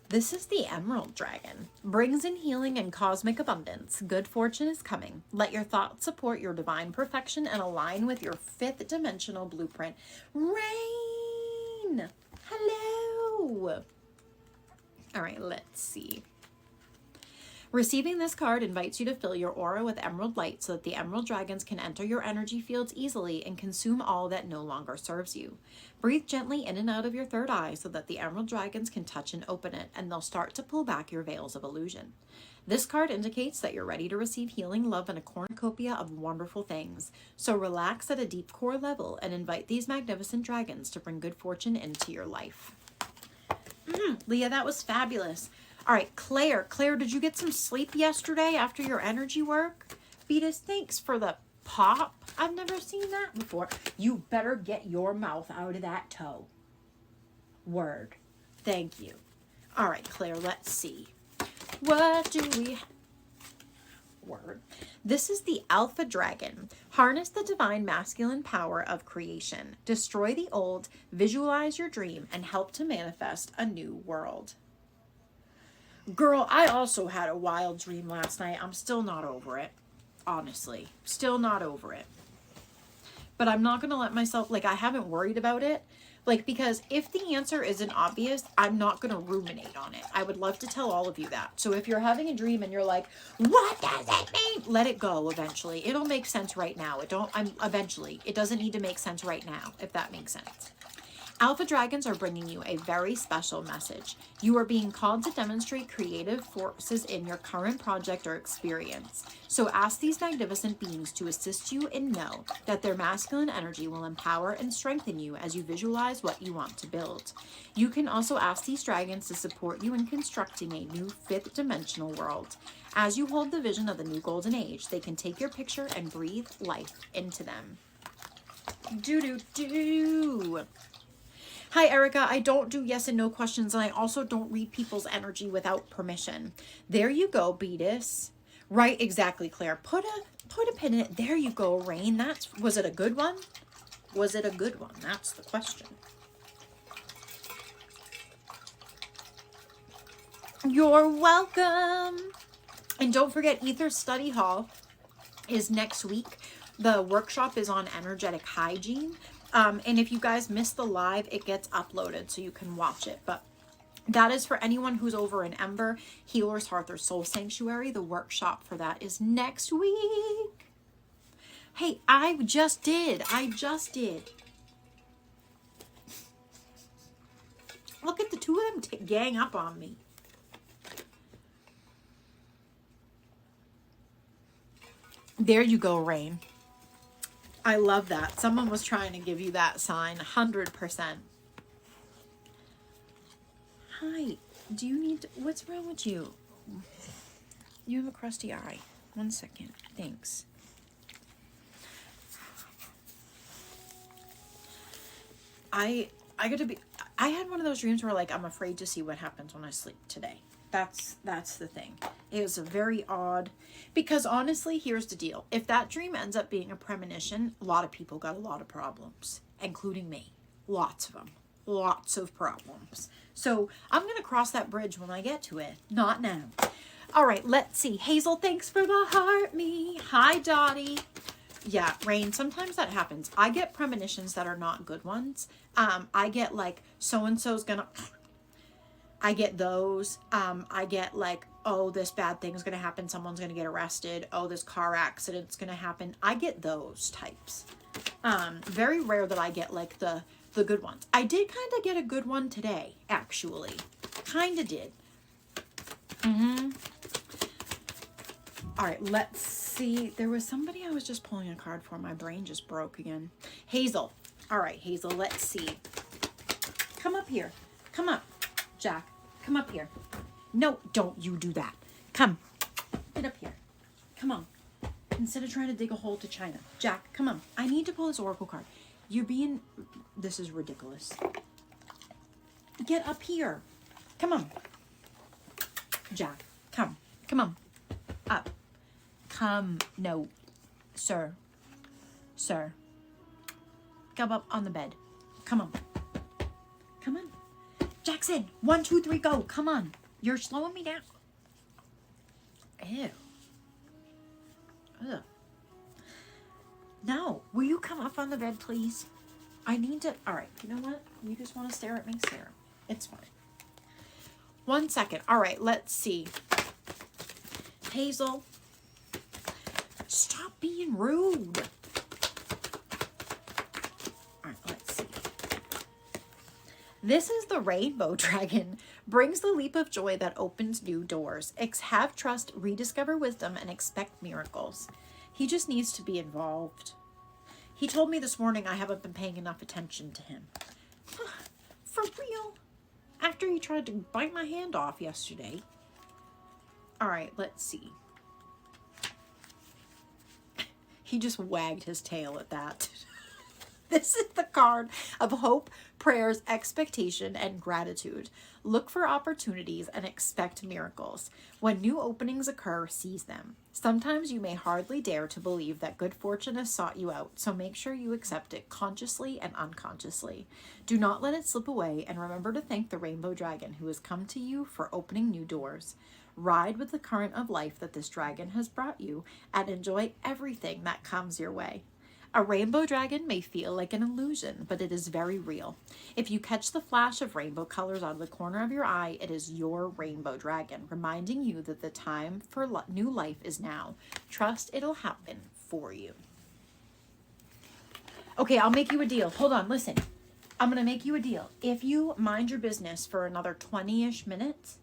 This is the Emerald Dragon. Brings in healing and cosmic abundance. Good fortune is coming. Let your thoughts support your divine perfection and align with your 5th dimensional blueprint. Rain! Hello! All right, let's see. Receiving this card invites you to fill your aura with emerald light so that the emerald dragons can enter your energy fields easily and consume all that no longer serves you. Breathe gently in and out of your third eye so that the emerald dragons can touch and open it, and they'll start to pull back your veils of illusion. This card indicates that you're ready to receive healing, love, and a cornucopia of wonderful things. So relax at a deep core level and invite these magnificent dragons to bring good fortune into your life. Leah, that was fabulous. All right, Claire. Claire, did you get some sleep yesterday after your energy work? Beatus, thanks for the pop. I've never seen that before. You better get your mouth out of that toe. Word. Thank you. All right, Claire, let's see. What do we... Word. This is the Alpha Dragon. Harness the divine masculine power of creation. Destroy the old, visualize your dream, and help to manifest a new world. Girl, I also had a wild dream last night. I'm still not over it. Honestly. Still not over it. But I'm not going to let myself, like, I haven't worried about it. Like, because if the answer isn't obvious, I'm not going to ruminate on it. I would love to tell all of you that. So if you're having a dream and you're like, what does it mean? Let it go eventually. It'll make sense right now. Eventually. It doesn't need to make sense right now, if that makes sense. Alpha Dragons are bringing you a very special message. You are being called to demonstrate creative forces in your current project or experience. So ask these magnificent beings to assist you and know that their masculine energy will empower and strengthen you as you visualize what you want to build. You can also ask these dragons to support you in constructing a new fifth dimensional world. As you hold the vision of the new golden age, they can take your picture and breathe life into them. Do. Hi, Erica. I don't do yes and no questions, and I also don't read people's energy without permission. There you go, Beatus. Right, exactly, Claire. Put a pin in it. There you go, Rain. Was it a good one? Was it a good one? That's the question. You're welcome. And don't forget, Ether Study Hall is next week. The workshop is on energetic hygiene. And if you guys missed the live, it gets uploaded so you can watch it. But that is for anyone who's over in Ember, Healer's Hearth, or Soul Sanctuary. The workshop for that is next week. Hey, I just did. Look at the two of them gang up on me. There you go, Rain. I love that. Someone was trying to give you that sign. 100%. Hi. Do you need... What's wrong with you? You have a crusty eye. 1 second. Thanks. I had one of those dreams where, like, I'm afraid to see what happens when I sleep today. That's the thing. It was a very odd, because honestly, here's the deal. If that dream ends up being a premonition, a lot of people got a lot of problems, including me. Lots of them. Lots of problems. So I'm going to cross that bridge when I get to it. Not now. All right, let's see. Hazel, thanks for the heart me. Hi, Dottie. Yeah, Rain, sometimes that happens. I get premonitions that are not good ones. I get like, so-and-so's gonna... I get those. I get like, oh, this bad thing's going to happen. Someone's going to get arrested. Oh, this car accident's going to happen. I get those types. Very rare that I get like the good ones. I did kind of get a good one today, actually. Kind of did. All right, let's see. There was somebody I was just pulling a card for. My brain just broke again. Hazel. All right, Hazel, let's see. Come up here. Come up. Jack, come up here. No, don't you do that. Come. Get up here. Come on. Instead of trying to dig a hole to China. Jack, come on. I need to pull this oracle card. You're being... This is ridiculous. Get up here. Come on. Jack, come. Come on. Up. Come. No. Sir. Sir. Come up on the bed. Come on. Come on. Jackson, 1, 2, 3, go. Come on. You're slowing me down. Ew. Ugh. No. Will you come up on the bed, please? I need to... All right. You know what? You just want to stare at me? Stare. It's fine. 1 second. All right. Let's see. Hazel. Stop being rude. All right. Let's see. This is the Rainbow Dragon. Brings the leap of joy that opens new doors. Have trust, rediscover wisdom, and expect miracles. He just needs to be involved. He told me this morning I haven't been paying enough attention to him. For real? after he tried to bite my hand off yesterday. All right, let's see. He just wagged his tail at that. This is the card of hope, prayers, expectation, and gratitude. Look for opportunities and expect miracles. When new openings occur, seize them. Sometimes you may hardly dare to believe that good fortune has sought you out, so make sure you accept it consciously and unconsciously. Do not let it slip away, and remember to thank the rainbow dragon who has come to you for opening new doors. Ride with the current of life that this dragon has brought you, and enjoy everything that comes your way. A rainbow dragon may feel like an illusion, but it is very real. If you catch the flash of rainbow colors out of the corner of your eye, it is your rainbow dragon, reminding you that the time for new life is now. Trust it'll happen for you. Okay, I'll make you a deal. Hold on, listen. I'm going to make you a deal. If you mind your business for another 20-ish minutes,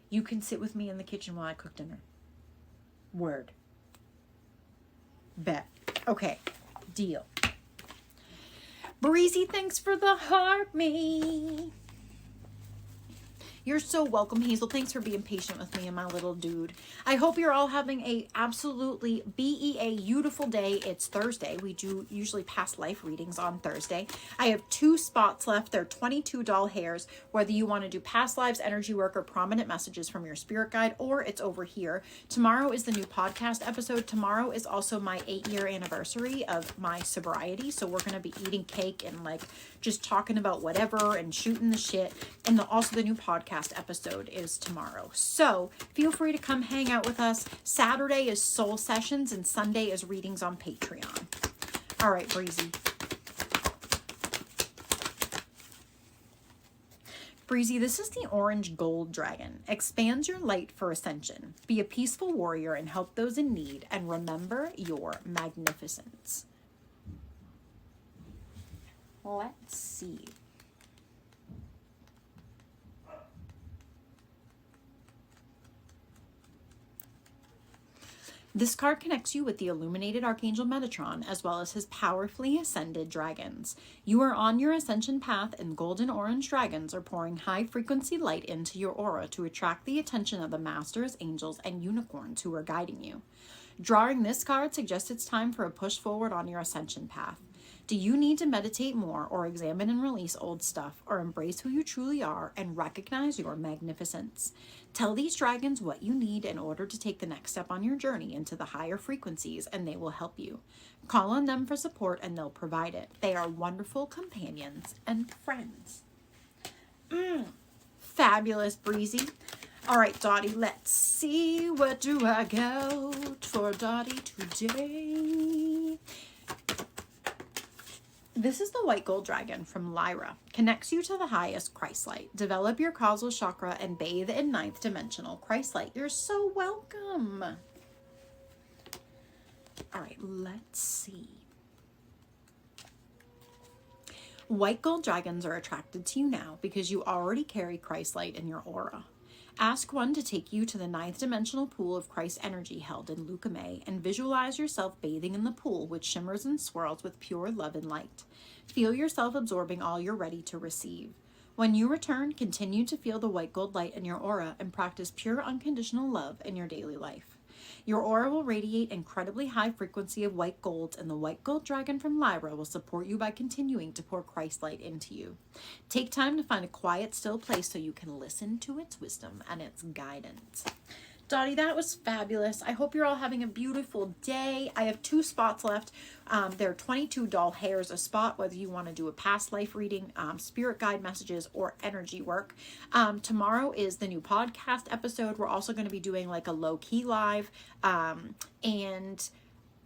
you can sit with me in the kitchen while I cook dinner. Word. Bet. Okay. Deal. Breezy, thanks for the heart, me. You're so welcome, Hazel. Thanks for being patient with me and my little dude. I hope you're all having a absolutely beautiful day. It's Thursday. We do usually past life readings on Thursday. I have 2 spots left. They're 22 doll hairs, whether you want to do past lives, energy work, or prominent messages from your spirit guide, or it's over here. Tomorrow is the new podcast episode. Tomorrow is also my 8-year anniversary of my sobriety. So we're going to be eating cake and like just talking about whatever and shooting the shit. And also the new podcast episode is tomorrow. So feel free to come hang out with us. Saturday is soul sessions and Sunday is readings on Patreon. All right, Breezy. Breezy, this is the orange gold dragon. Expands your light for ascension. Be a peaceful warrior and help those in need, and remember your magnificence. Let's see. This card connects you with the illuminated Archangel Metatron, as well as his powerfully ascended dragons. You are on your ascension path, and golden orange dragons are pouring high-frequency light into your aura to attract the attention of the masters, angels, and unicorns who are guiding you. Drawing this card suggests it's time for a push forward on your ascension path. Do you need to meditate more, or examine and release old stuff, or embrace who you truly are and recognize your magnificence? Tell these dragons what you need in order to take the next step on your journey into the higher frequencies, and they will help you. Call on them for support and they'll provide it. They are wonderful companions and friends. Fabulous, Breezy. All right, Dottie, let's see. What do I go for Dottie today? This is the white gold dragon from Lyra. Connects you to the highest Christ light. Develop your causal chakra and bathe in 9th dimensional Christ light. You're so welcome. All right, let's see. White gold dragons are attracted to you now because you already carry Christ light in your aura. Ask one to take you to the 9th dimensional pool of Christ energy held in Lucame, and visualize yourself bathing in the pool, which shimmers and swirls with pure love and light. Feel yourself absorbing all you're ready to receive. When you return, continue to feel the white gold light in your aura and practice pure unconditional love in your daily life. Your aura will radiate incredibly high frequency of white gold, and the white gold dragon from Lyra will support you by continuing to pour Christ light into you. Take time to find a quiet, still place so you can listen to its wisdom and its guidance. Dottie, that was fabulous. I hope you're all having a beautiful day. I have 2 spots left. There are 22 doll hairs a spot, whether you want to do a past life reading, spirit guide messages, or energy work. Tomorrow is the new podcast episode. We're also going to be doing like a low-key live. And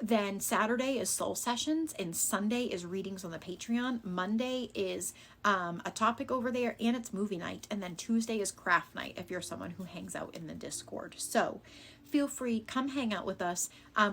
then Saturday is soul sessions, and Sunday is readings on the Patreon. Monday is a topic over there, and it's movie night. And then Tuesday is craft night if you're someone who hangs out in the Discord. So feel free, come hang out with us.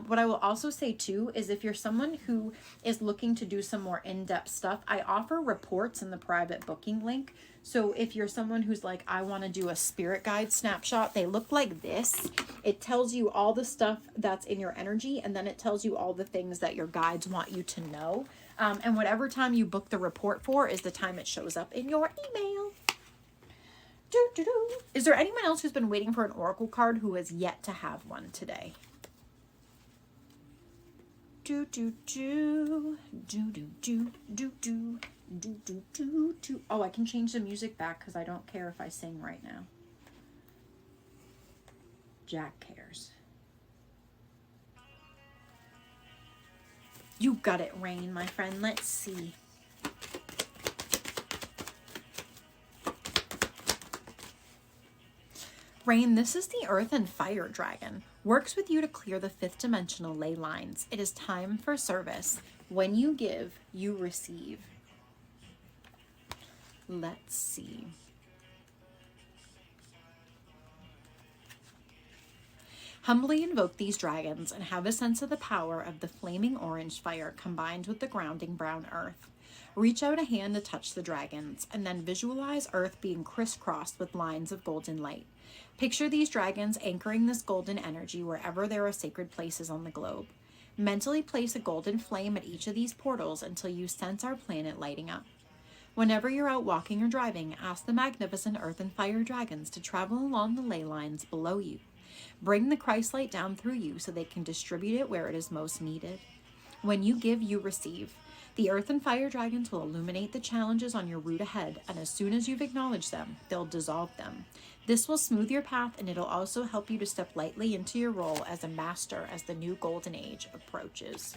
What I will also say too is if you're someone who is looking to do some more in-depth stuff, I offer reports in the private booking link. So if you're someone who's like, I want to do a spirit guide snapshot, they look like this. It tells you all the stuff that's in your energy, and then it tells you all the things that your guides want you to know. And whatever time you book the report for is the time it shows up in your email. Is there anyone else who's been waiting for an oracle card who has yet to have one today? Do do do do do do do do do do do do. Oh, I can change the music back because I don't care if I sing right now. Jack cares. You got it, Rain, my friend. Let's see. Rain, this is the Earth and Fire Dragon. Works with you to clear the 5th dimensional ley lines. It is time for service. When you give, you receive. Let's see. Humbly invoke these dragons and have a sense of the power of the flaming orange fire combined with the grounding brown earth. Reach out a hand to touch the dragons, and then visualize Earth being crisscrossed with lines of golden light. Picture these dragons anchoring this golden energy wherever there are sacred places on the globe. Mentally place a golden flame at each of these portals until you sense our planet lighting up. Whenever you're out walking or driving, ask the magnificent Earth and Fire dragons to travel along the ley lines below you. Bring the Christ light down through you so they can distribute it where it is most needed. When you give, you receive. The Earth and Fire dragons will illuminate the challenges on your route ahead, and as soon as you've acknowledged them, they'll dissolve them. This will smooth your path, and it'll also help you to step lightly into your role as a master as the new golden age approaches.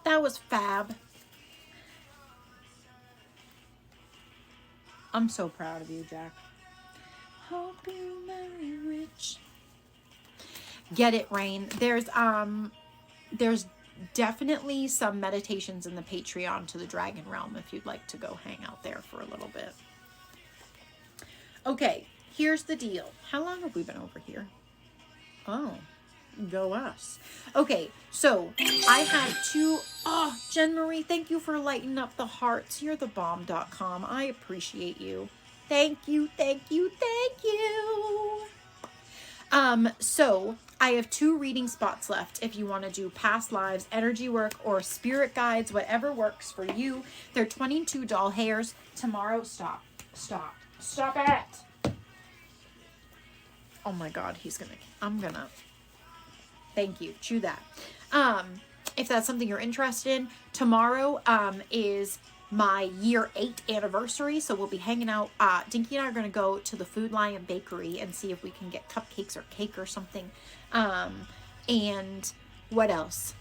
That was fab. I'm so proud of you, Jack. Hope you marry rich. Get it, Rain. There's definitely some meditations in the Patreon to the Dragon Realm if you'd like to go hang out there for a little bit. Okay, here's the deal. How long have we been over here? Oh, go us. Okay, so I had two. Oh, Jen Marie, thank you for lighting up the hearts. You're the bomb.com. I appreciate you. Thank you, thank you, thank you. So I have 2 reading spots left if you want to do past lives, energy work, or spirit guides, whatever works for you. They're 22 doll hairs. Tomorrow, stop it. Oh my God, thank you. Chew that. If that's something you're interested in, tomorrow, is my year 8 anniversary, so we'll be hanging out. Dinky and I are going to go to the Food Lion Bakery and see if we can get cupcakes or cake or something. And what else?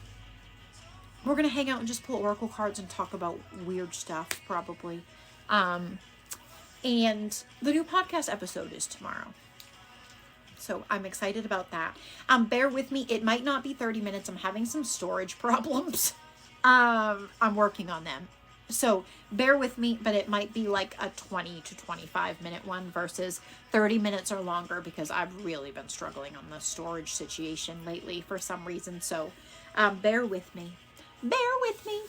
We're going to hang out and just pull oracle cards and talk about weird stuff, probably. And the new podcast episode is tomorrow. So I'm excited about that. Bear with me. It might not be 30 minutes. I'm having some storage problems. I'm working on them. So bear with me, but it might be like a 20 to 25 minute one versus 30 minutes or longer because I've really been struggling on the storage situation lately for some reason. So bear with me. Bear with me.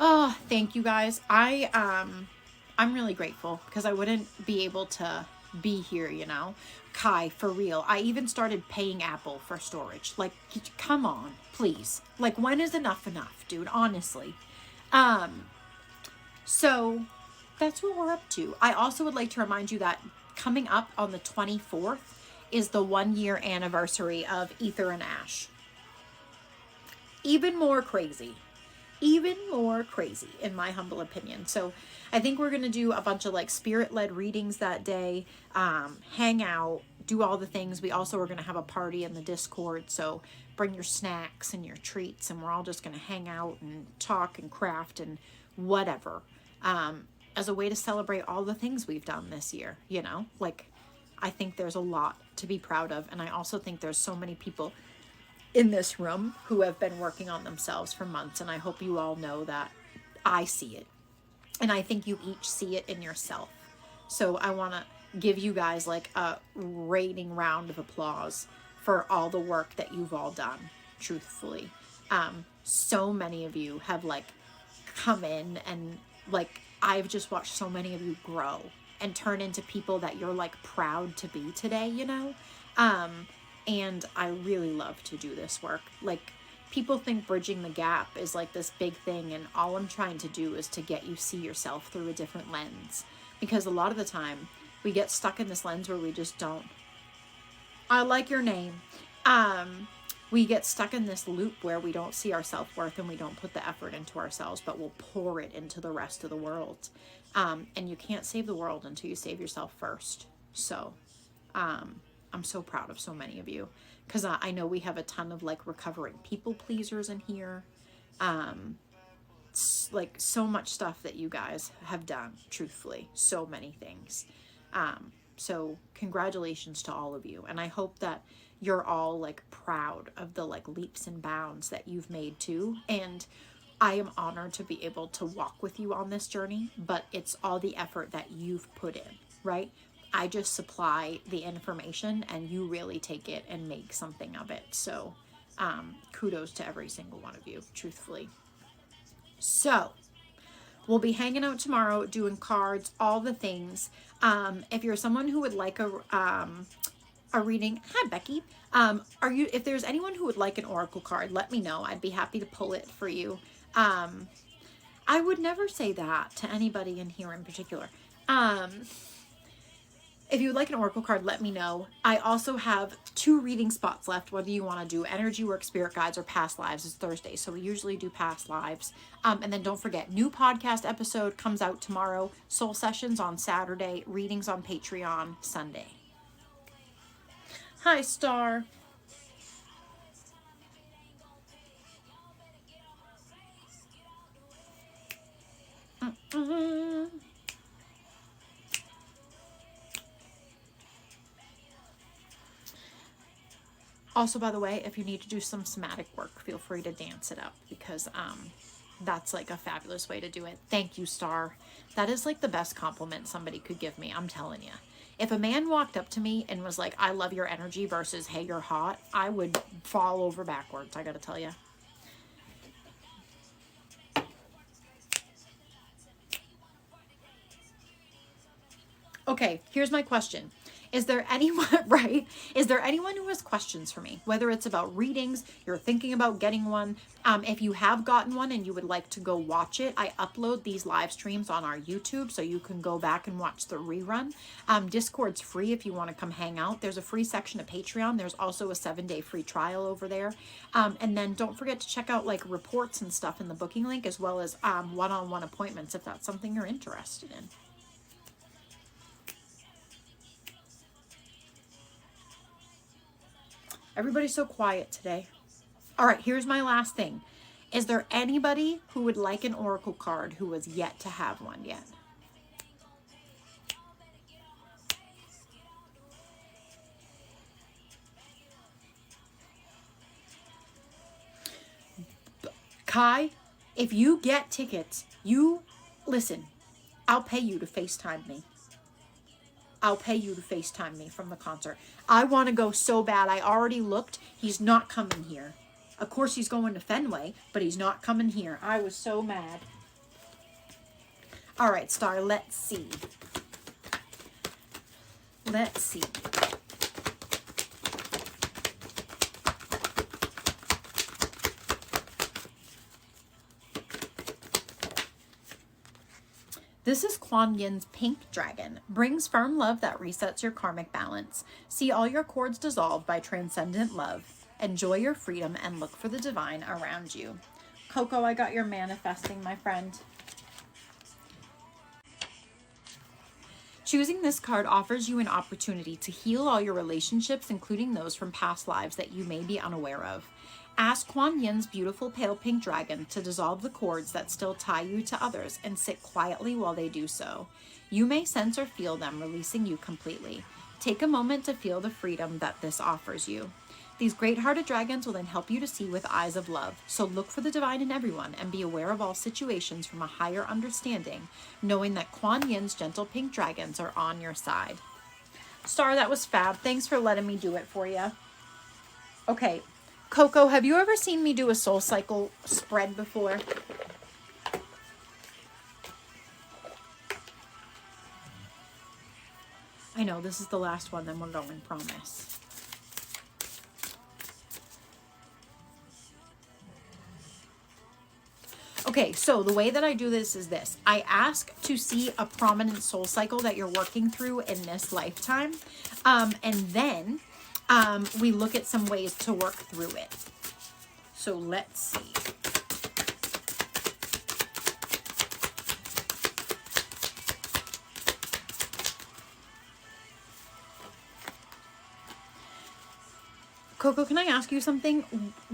Oh, thank you guys. I'm really grateful because I wouldn't be able to be here, you know. Kai, for real. I even started paying Apple for storage. Like, come on, please. Like, when is enough, dude? Honestly. So that's what we're up to. I also would like to remind you that coming up on the 24th is the 1-year anniversary of Ether and Ash. Even more crazy in my humble opinion. So I think we're going to do a bunch of like spirit-led readings that day, hang out, do all the things. We also are going to have a party in the Discord. So bring your snacks and your treats, and we're all just going to hang out and talk and craft and whatever, as a way to celebrate all the things we've done this year. You know, like, I think there's a lot to be proud of. And I also think there's so many people in this room who have been working on themselves for months. And I hope you all know that I see it. And I think you each see it in yourself. So I want to give you guys like a rating round of applause for all the work that you've all done, truthfully. So many of you have like come in, and like I've just watched so many of you grow and turn into people that you're like proud to be today, you know? And I really love to do this work. Like, people think bridging the gap is like this big thing, and all I'm trying to do is to get you see yourself through a different lens. because a lot of the time we get stuck in this lens where we just don't. I like your name. We get stuck in this loop where we don't see our self-worth and we don't put the effort into ourselves, but we'll pour it into the rest of the world. And you can't save the world until you save yourself first. So I'm so proud of so many of you, because I know we have a ton of like recovering people pleasers in here. Like so much stuff that you guys have done, truthfully, so many things. So congratulations to all of you. And I hope that you're all like proud of the like leaps and bounds that you've made too. And I am honored to be able to walk with you on this journey, but it's all the effort that you've put in, right? I just supply the information and you really take it and make something of it. So kudos to every single one of you, truthfully. So we'll be hanging out tomorrow, doing cards, all the things. If you're someone who would like a reading, hi Becky. If there's anyone who would like an oracle card, let me know. I'd be happy to pull it for you. I would never say that to anybody in here in particular. If you would like an oracle card, let me know. I also have 2 reading spots left, whether you want to do energy work, spirit guides, or past lives. It's Thursday, so we usually do past lives. And then don't forget, new podcast episode comes out tomorrow, soul sessions on Saturday, readings on Patreon Sunday. Hi, Star. Also, by the way, if you need to do some somatic work, feel free to dance it up, because that's like a fabulous way to do it. Thank you, Star. That is like the best compliment somebody could give me. I'm telling you. If a man walked up to me and was like, I love your energy versus, hey, you're hot, I would fall over backwards, I gotta tell you. Okay, here's my question. Is there anyone, right? Is there anyone who has questions for me? Whether it's about readings, you're thinking about getting one. If you have gotten one and you would like to go watch it, I upload these live streams on our YouTube, so you can go back and watch the rerun. Discord's free if you want to come hang out. There's a free section of Patreon. There's also a 7-day free trial over there. And then don't forget to check out like reports and stuff in the booking link, as well as one-on-one appointments if that's something you're interested in. Everybody's so quiet today. All right, here's my last thing. Is there anybody who would like an oracle card who has yet to have one yet? Kai, if you get tickets, listen, I'll pay you to FaceTime me. I'll pay you to FaceTime me from the concert. I want to go so bad. I already looked. He's not coming here. Of course, he's going to Fenway, but he's not coming here. I was so mad. All right, Star, let's see. Let's see. This is Kuan Yin's Pink Dragon. Brings firm love that resets your karmic balance. See all your cords dissolved by transcendent love. Enjoy your freedom and look for the divine around you. Coco, I got your manifesting, my friend. Choosing this card offers you an opportunity to heal all your relationships, including those from past lives that you may be unaware of. Ask Kuan Yin's beautiful pale pink dragon to dissolve the cords that still tie you to others and sit quietly while they do so. You may sense or feel them releasing you completely. Take a moment to feel the freedom that this offers you. These great-hearted dragons will then help you to see with eyes of love, so look for the divine in everyone and be aware of all situations from a higher understanding, knowing that Kuan Yin's gentle pink dragons are on your side. Star, that was fab. Thanks for letting me do it for you. Okay. Coco, have you ever seen me do a soul cycle spread before? I know, this is the last one, then we're going, promise. Okay, so the way that I do this is this. I ask to see a prominent soul cycle that you're working through in this lifetime. And then we look at some ways to work through it. So let's see. Coco, can I ask you something?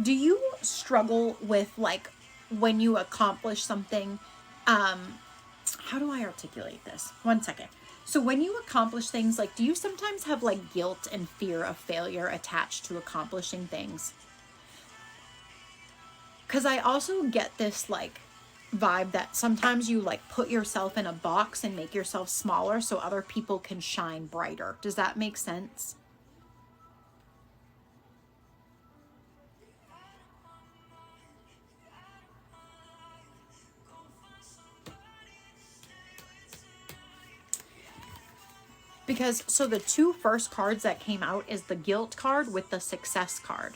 Do you struggle with, like, when you accomplish something, how do I articulate this? One second. So when you accomplish things, like, do you sometimes have, like, guilt and fear of failure attached to accomplishing things? Because I also get this, like, vibe that sometimes you, like, put yourself in a box and make yourself smaller so other people can shine brighter. Does that make sense? Because, so the two first cards that came out is the guilt card with the success card.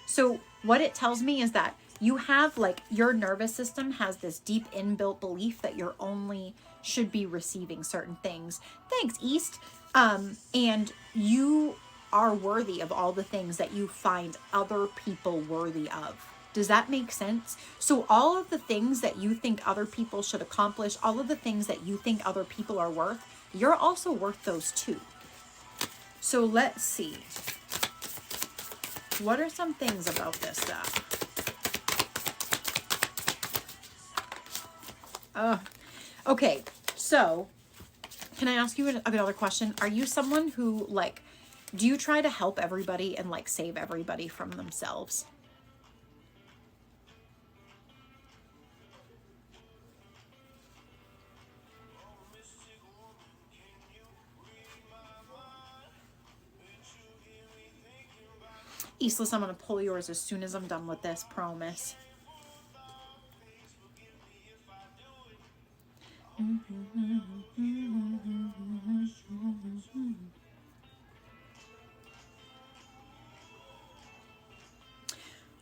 So what it tells me is that you have, like, your nervous system has this deep inbuilt belief that you're only should be receiving certain things. Thanks, East. And you are worthy of all the things that you find other people worthy of. Does that make sense? So all of the things that you think other people should accomplish, all of the things that you think other people are worth, you're also worth those too. So let's see. What are some things about this stuff? Okay, so can I ask you another question? Are you someone who, like, do you try to help everybody and, like, save everybody from themselves? Eastless, I'm going to pull yours as soon as I'm done with this, promise.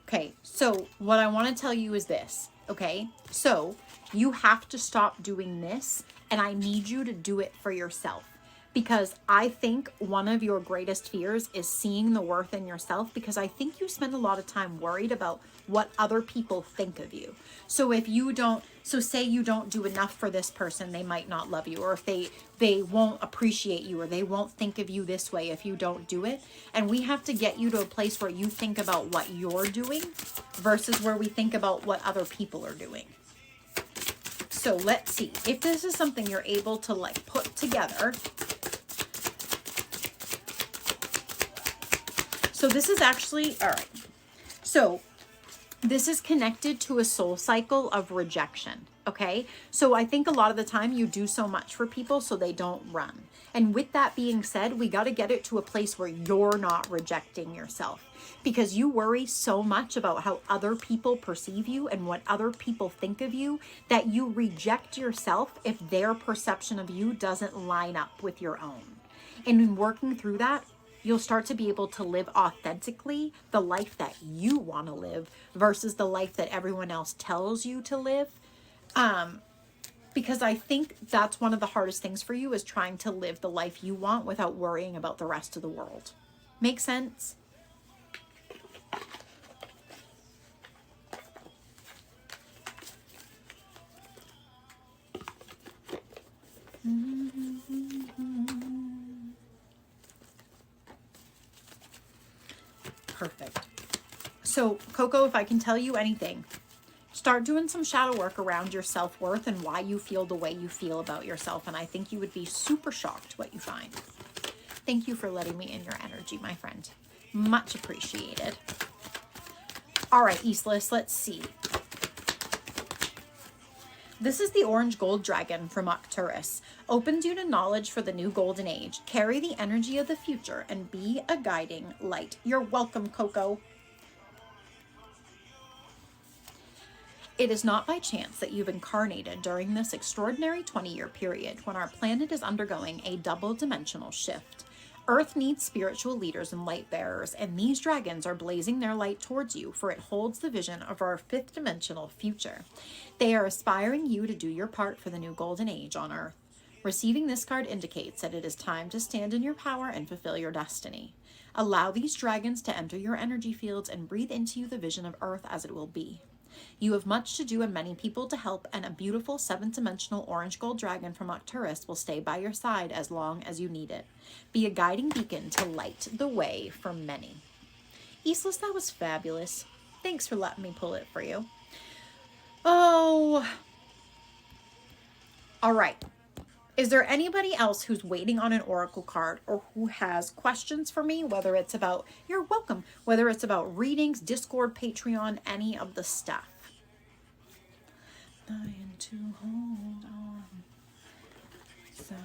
Okay, so what I want to tell you is this, okay? So you have to stop doing this, and I need you to do it for yourself. Because I think one of your greatest fears is seeing the worth in yourself, because I think you spend a lot of time worried about what other people think of you. So if you don't, so say you don't do enough for this person, they might not love you, or if they won't appreciate you, or they won't think of you this way if you don't do it. And we have to get you to a place where you think about what you're doing versus where we think about what other people are doing. So let's see if this is something you're able to, like, put together. So this is actually, all right. So this is connected to a soul cycle of rejection. Okay. So I think a lot of the time you do so much for people so they don't run. And with that being said, we got to get it to a place where you're not rejecting yourself, because you worry so much about how other people perceive you and what other people think of you that you reject yourself if their perception of you doesn't line up with your own. And in working through that, you'll start to be able to live authentically the life that you want to live versus the life that everyone else tells you to live. Because I think that's one of the hardest things for you, is trying to live the life you want without worrying about the rest of the world. Make sense? Perfect. So, Coco, if I can tell you anything, start doing some shadow work around your self-worth and why you feel the way you feel about yourself. And I think you would be super shocked what you find. Thank you for letting me in your energy, my friend. Much appreciated. All right, Eastless, let's see. This is the Orange Gold Dragon from Arcturus. Opens you to knowledge for the new golden age. Carry the energy of the future and be a guiding light. You're welcome, Coco. It is not by chance that you've incarnated during this extraordinary 20-year period when our planet is undergoing a double-dimensional shift. Earth needs spiritual leaders and light bearers, and these dragons are blazing their light towards you, for it holds the vision of our fifth dimensional future. They are aspiring you to do your part for the new golden age on Earth. Receiving this card indicates that it is time to stand in your power and fulfill your destiny. Allow these dragons to enter your energy fields and breathe into you the vision of Earth as it will be. You have much to do and many people to help, and a beautiful seventh dimensional orange gold dragon from Arcturus will stay by your side as long as you need it. Be a guiding beacon to light the way for many. Eastlas, that was fabulous. Thanks for letting me pull it for you. Oh, all right. Is there anybody else who's waiting on an oracle card or who has questions for me, whether it's about, you're welcome, whether it's about readings, Discord, Patreon, any of the stuff? Dying to hold on. So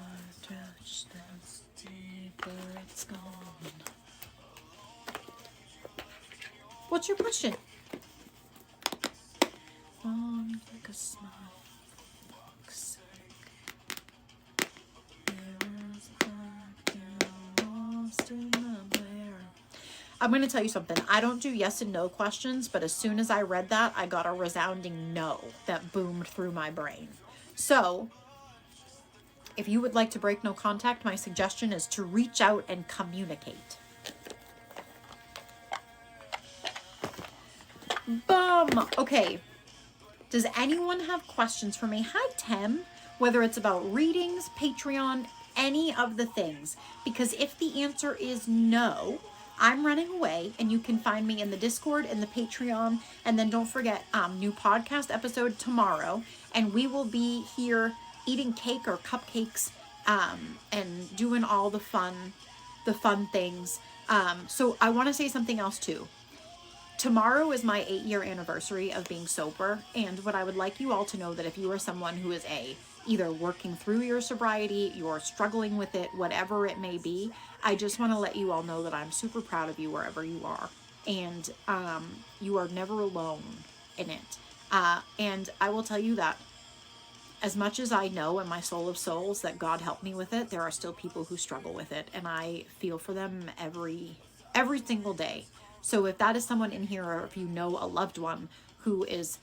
touch this deeper, it's gone. What's your question? Long like a smile. I'm going to tell you something. I don't do yes and no questions, but as soon as I read that, I got a resounding no that boomed through my brain. So, if you would like to break no contact, my suggestion is to reach out and communicate. Boom! Okay. Does anyone have questions for me? Hi, Tim. Whether it's about readings, Patreon, any of the things. Because if the answer is no, I'm running away, and you can find me in the Discord and the Patreon. And then don't forget, new podcast episode tomorrow. And we will be here eating cake or cupcakes, and doing all the fun things. So I want to say something else too. Tomorrow is my 8-year anniversary of being sober, and what I would like you all to know that if you are someone who is either working through your sobriety, you're struggling with it, whatever it may be, I just want to let you all know that I'm super proud of you wherever you are, and you are never alone in it. And I will tell you that as much as I know in my soul of souls that God helped me with it, there are still people who struggle with it, and I feel for them every single day. So if that is someone in here, or if you know a loved one who is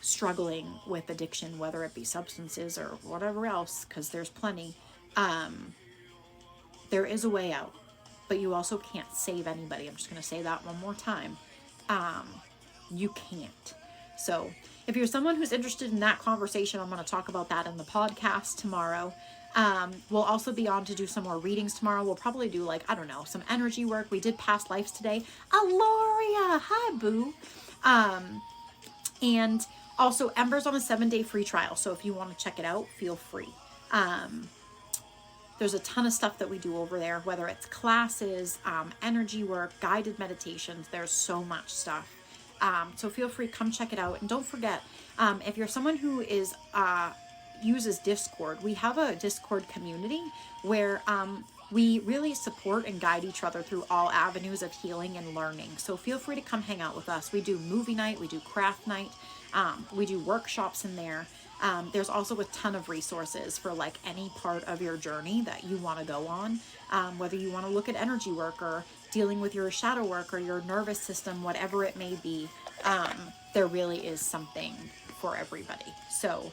struggling with addiction, whether it be substances or whatever else, because there's plenty, there is a way out. But you also can't save anybody. I'm just going to say that one more time. You can't. So if you're someone who's interested in that conversation, I'm going to talk about that in the podcast tomorrow. We'll also be on to do some more readings tomorrow. We'll probably do, like, I don't know, some energy work. We did past lives today. Aloria, hi boo. And also Ember's on a 7-day free trial. So if you want to check it out, feel free. There's a ton of stuff that we do over there, whether it's classes, energy work, guided meditations. There's so much stuff. So feel free, come check it out. And don't forget, if you're someone who is, uses Discord, we have a Discord community where we really support and guide each other through all avenues of healing and learning. So feel free to come hang out with us. We do movie night, we do craft night, we do workshops in there. There's also a ton of resources for like any part of your journey that you want to go on, whether you want to look at energy work or dealing with your shadow work or your nervous system, whatever it may be. There really is something for everybody. So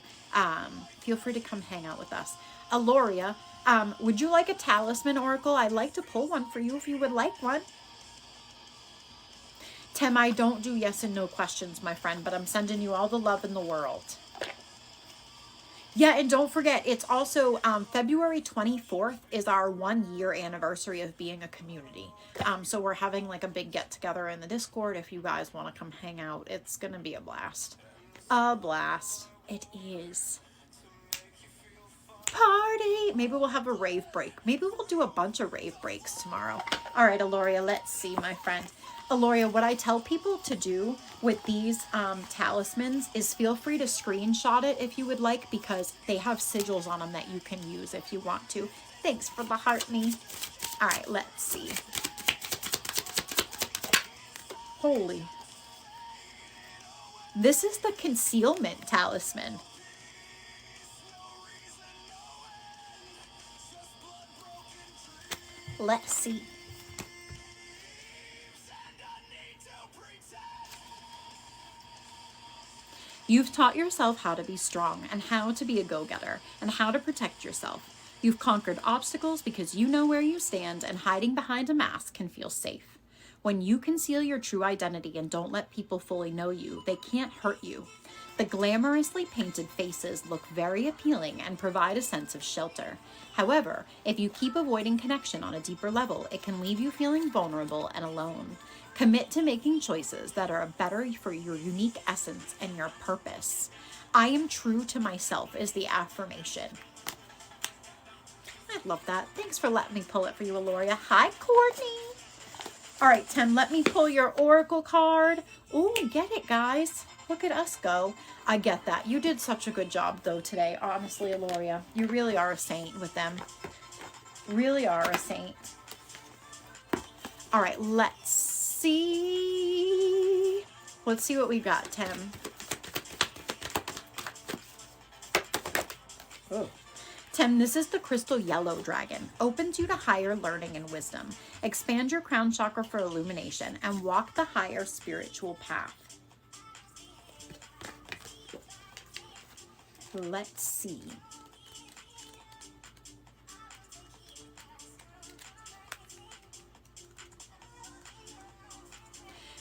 feel free to come hang out with us. Aloria, would you like a talisman oracle? I'd like to pull one for you if you would like one. Tem, I don't do yes and no questions, my friend, but I'm sending you all the love in the world. Yeah, and don't forget, it's also February 24th is our 1-year anniversary of being a community. So we're having like a big get together in the Discord. If you guys want to come hang out, it's going to be a blast. A blast. It is. Party. Maybe we'll have a rave break. Maybe we'll do a bunch of rave breaks tomorrow. All right, Aloria, let's see, my friend. Aloria, what I tell people to do with these talismans is feel free to screenshot it if you would like, because they have sigils on them that you can use if you want to. Thanks for the heart me. All right, let's see. Holy. This is the concealment talisman. Let's see. You've taught yourself how to be strong and how to be a go-getter and how to protect yourself. You've conquered obstacles because you know where you stand, and hiding behind a mask can feel safe. When you conceal your true identity and don't let people fully know you, they can't hurt you. The glamorously painted faces look very appealing and provide a sense of shelter. However, if you keep avoiding connection on a deeper level, it can leave you feeling vulnerable and alone. Commit to making choices that are better for your unique essence and your purpose. I am true to myself is the affirmation. I love that. Thanks for letting me pull it for you, Aloria. Hi, Courtney. All right, Tim, let me pull your oracle card. Ooh, get it, guys. Look at us go. I get that. You did such a good job, though, today. Honestly, Aloria, you really are a saint with them. Really are a saint. All right, let's see. Let's see what we got, Tim. Oh. Tim, this is the Crystal Yellow Dragon. Opens you to higher learning and wisdom. Expand your crown chakra for illumination and walk the higher spiritual path. Let's see.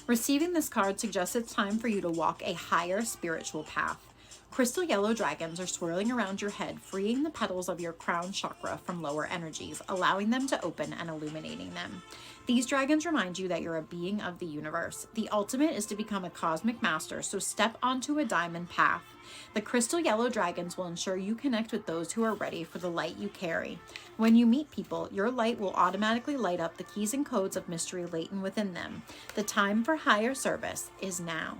Receiving this card suggests it's time for you to walk a higher spiritual path. Crystal yellow dragons are swirling around your head, freeing the petals of your crown chakra from lower energies, allowing them to open and illuminating them. These dragons remind you that you're a being of the universe. The ultimate is to become a cosmic master, so step onto a diamond path. The crystal yellow dragons will ensure you connect with those who are ready for the light you carry. When you meet people, your light will automatically light up the keys and codes of mystery latent within them. The time for higher service is now.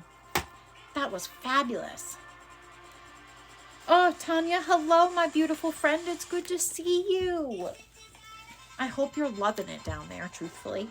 That was fabulous. Oh, Tanya, hello, my beautiful friend. It's good to see you. I hope you're loving it down there, truthfully.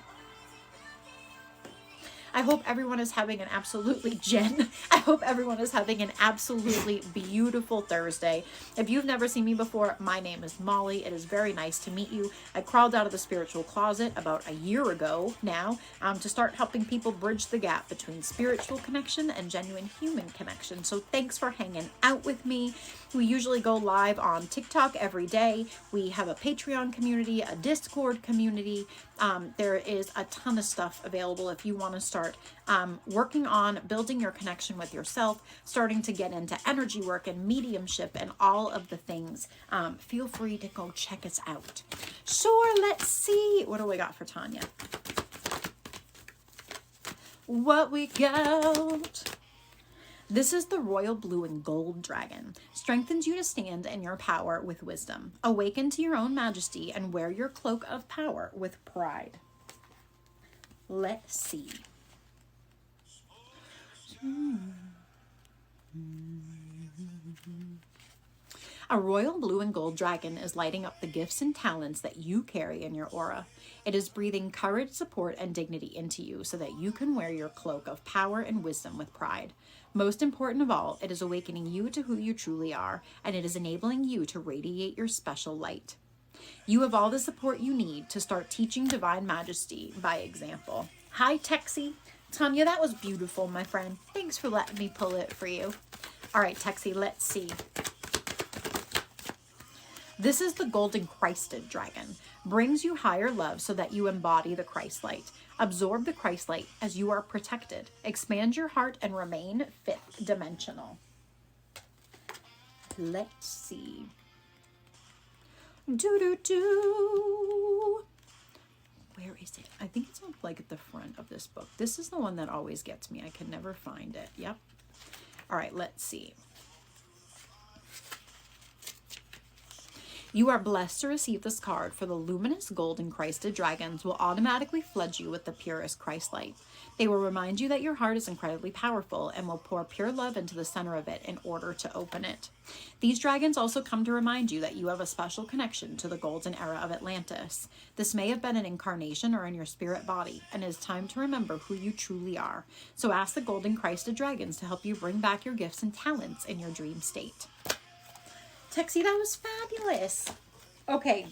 I hope everyone is having an absolutely, Jen, I hope everyone is having an absolutely beautiful Thursday. If you've never seen me before, my name is Molly. It is very nice to meet you. I crawled out of the spiritual closet about a year ago now to start helping people bridge the gap between spiritual connection and genuine human connection. So thanks for hanging out with me. We usually go live on TikTok every day. We have a Patreon community, a Discord community. There is a ton of stuff available if you want to start working on building your connection with yourself, starting to get into energy work and mediumship and all of the things. Feel free to go check us out. Sure, let's see. What do we got for Tanya? What we got? This is the royal blue and gold dragon. Strengthens you to stand in your power with wisdom. Awaken to your own majesty and wear your cloak of power with pride. Let's see. A royal blue and gold dragon is lighting up the gifts and talents that you carry in your aura. It is breathing courage, support, and dignity into you so that you can wear your cloak of power and wisdom with pride. Most important of all, it is awakening you to who you truly are, and it is enabling you to radiate your special light. You have all the support you need to start teaching divine majesty by example. Hi, Texie. Tanya, that was beautiful, my friend. Thanks for letting me pull it for you. All right, Texie, let's see. This is the golden Christed dragon. Brings you higher love so that you embody the Christ light. Absorb the Christ light as you are protected. Expand your heart and remain fifth dimensional. Let's see. Do-do-do. Where is it? I think it's on like at the front of this book. This is the one that always gets me. I can never find it. Yep. All right, let's see. You are blessed to receive this card, for the luminous golden Christed dragons will automatically flood you with the purest Christ light. They will remind you that your heart is incredibly powerful and will pour pure love into the center of it in order to open it. These dragons also come to remind you that you have a special connection to the golden era of Atlantis. This may have been an incarnation or in your spirit body, and it is time to remember who you truly are. So ask the golden Christed dragons to help you bring back your gifts and talents in your dream state. Texie, that was fabulous. Okay,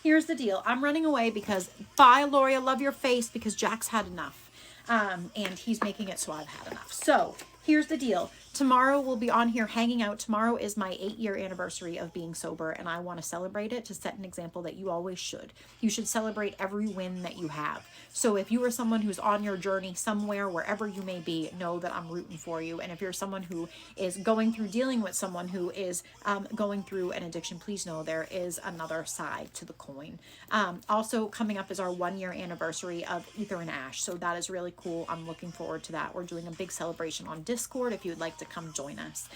here's the deal. I'm running away because, bye, Lori, I love your face, because Jack's had enough. And he's making it so I've had enough. So here's the deal. Tomorrow we'll be on here hanging out. Tomorrow is my 8-year anniversary of being sober, and I want to celebrate it to set an example that you always should. You should celebrate every win that you have. So if you are someone who's on your journey somewhere, wherever you may be, know that I'm rooting for you. And if you're someone who is going through dealing with someone who is going through an addiction, please know there is another side to the coin. Also coming up is our 1-year anniversary of Ether and Ash. So that is really cool. I'm looking forward to that. We're doing a big celebration on Discord if you would like to come join us.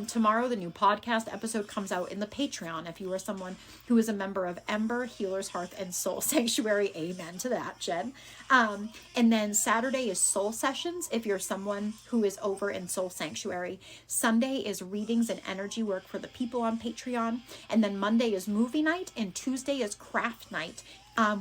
Tomorrow, the new podcast episode comes out in the Patreon. If you are someone who is a member of Ember, Healer's Hearth, and Soul Sanctuary, amen to that, Jen. And then Saturday is Soul Sessions if you're someone who is over in Soul Sanctuary. Sunday is readings and energy work for the people on Patreon. And then Monday is movie night, and Tuesday is craft night.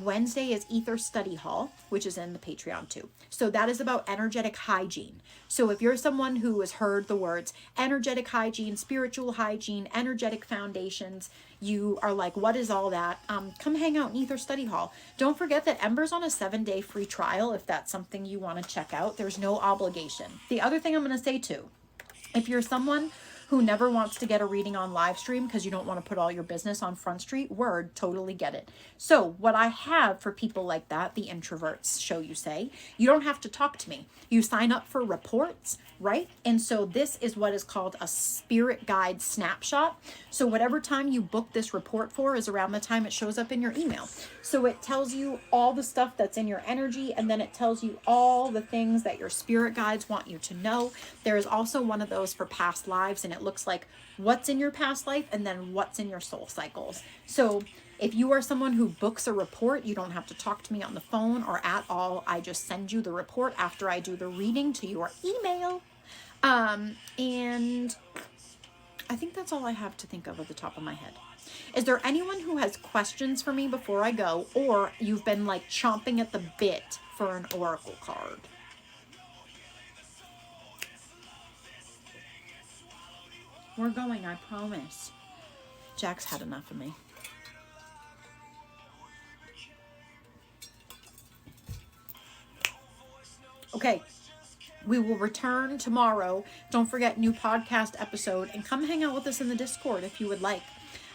Wednesday is Ether Study Hall, which is in the Patreon too. So that is about energetic hygiene. So if you're someone who has heard the words energetic hygiene, spiritual hygiene, energetic foundations, you are like, what is all that? Come hang out in Ether Study Hall. Don't forget that Ember's on a 7-day free trial if that's something you want to check out. There's no obligation. The other thing I'm going to say too, if you're someone who never wants to get a reading on live stream because you don't want to put all your business on Front Street, word, totally get it. So what I have for people like that, the introverts, shall you say, you don't have to talk to me. You sign up for reports, right? And so this is what is called a spirit guide snapshot. So whatever time you book this report for is around the time it shows up in your email. So it tells you all the stuff that's in your energy, and then it tells you all the things that your spirit guides want you to know. There is also one of those for past lives, and it looks like what's in your past life and then what's in your soul cycles. So if you are someone who books a report, you don't have to talk to me on the phone or at all. I just send you the report after I do the reading to your email. And I think that's all I have to think of at the top of my head. Is there anyone who has questions for me before I go, or you've been like chomping at the bit for an oracle card? We're going, I promise. Jack's had enough of me. Okay, we will return tomorrow. Don't forget, new podcast episode, and come hang out with us in the Discord if you would like.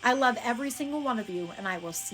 I love every single one of you, and I will see you.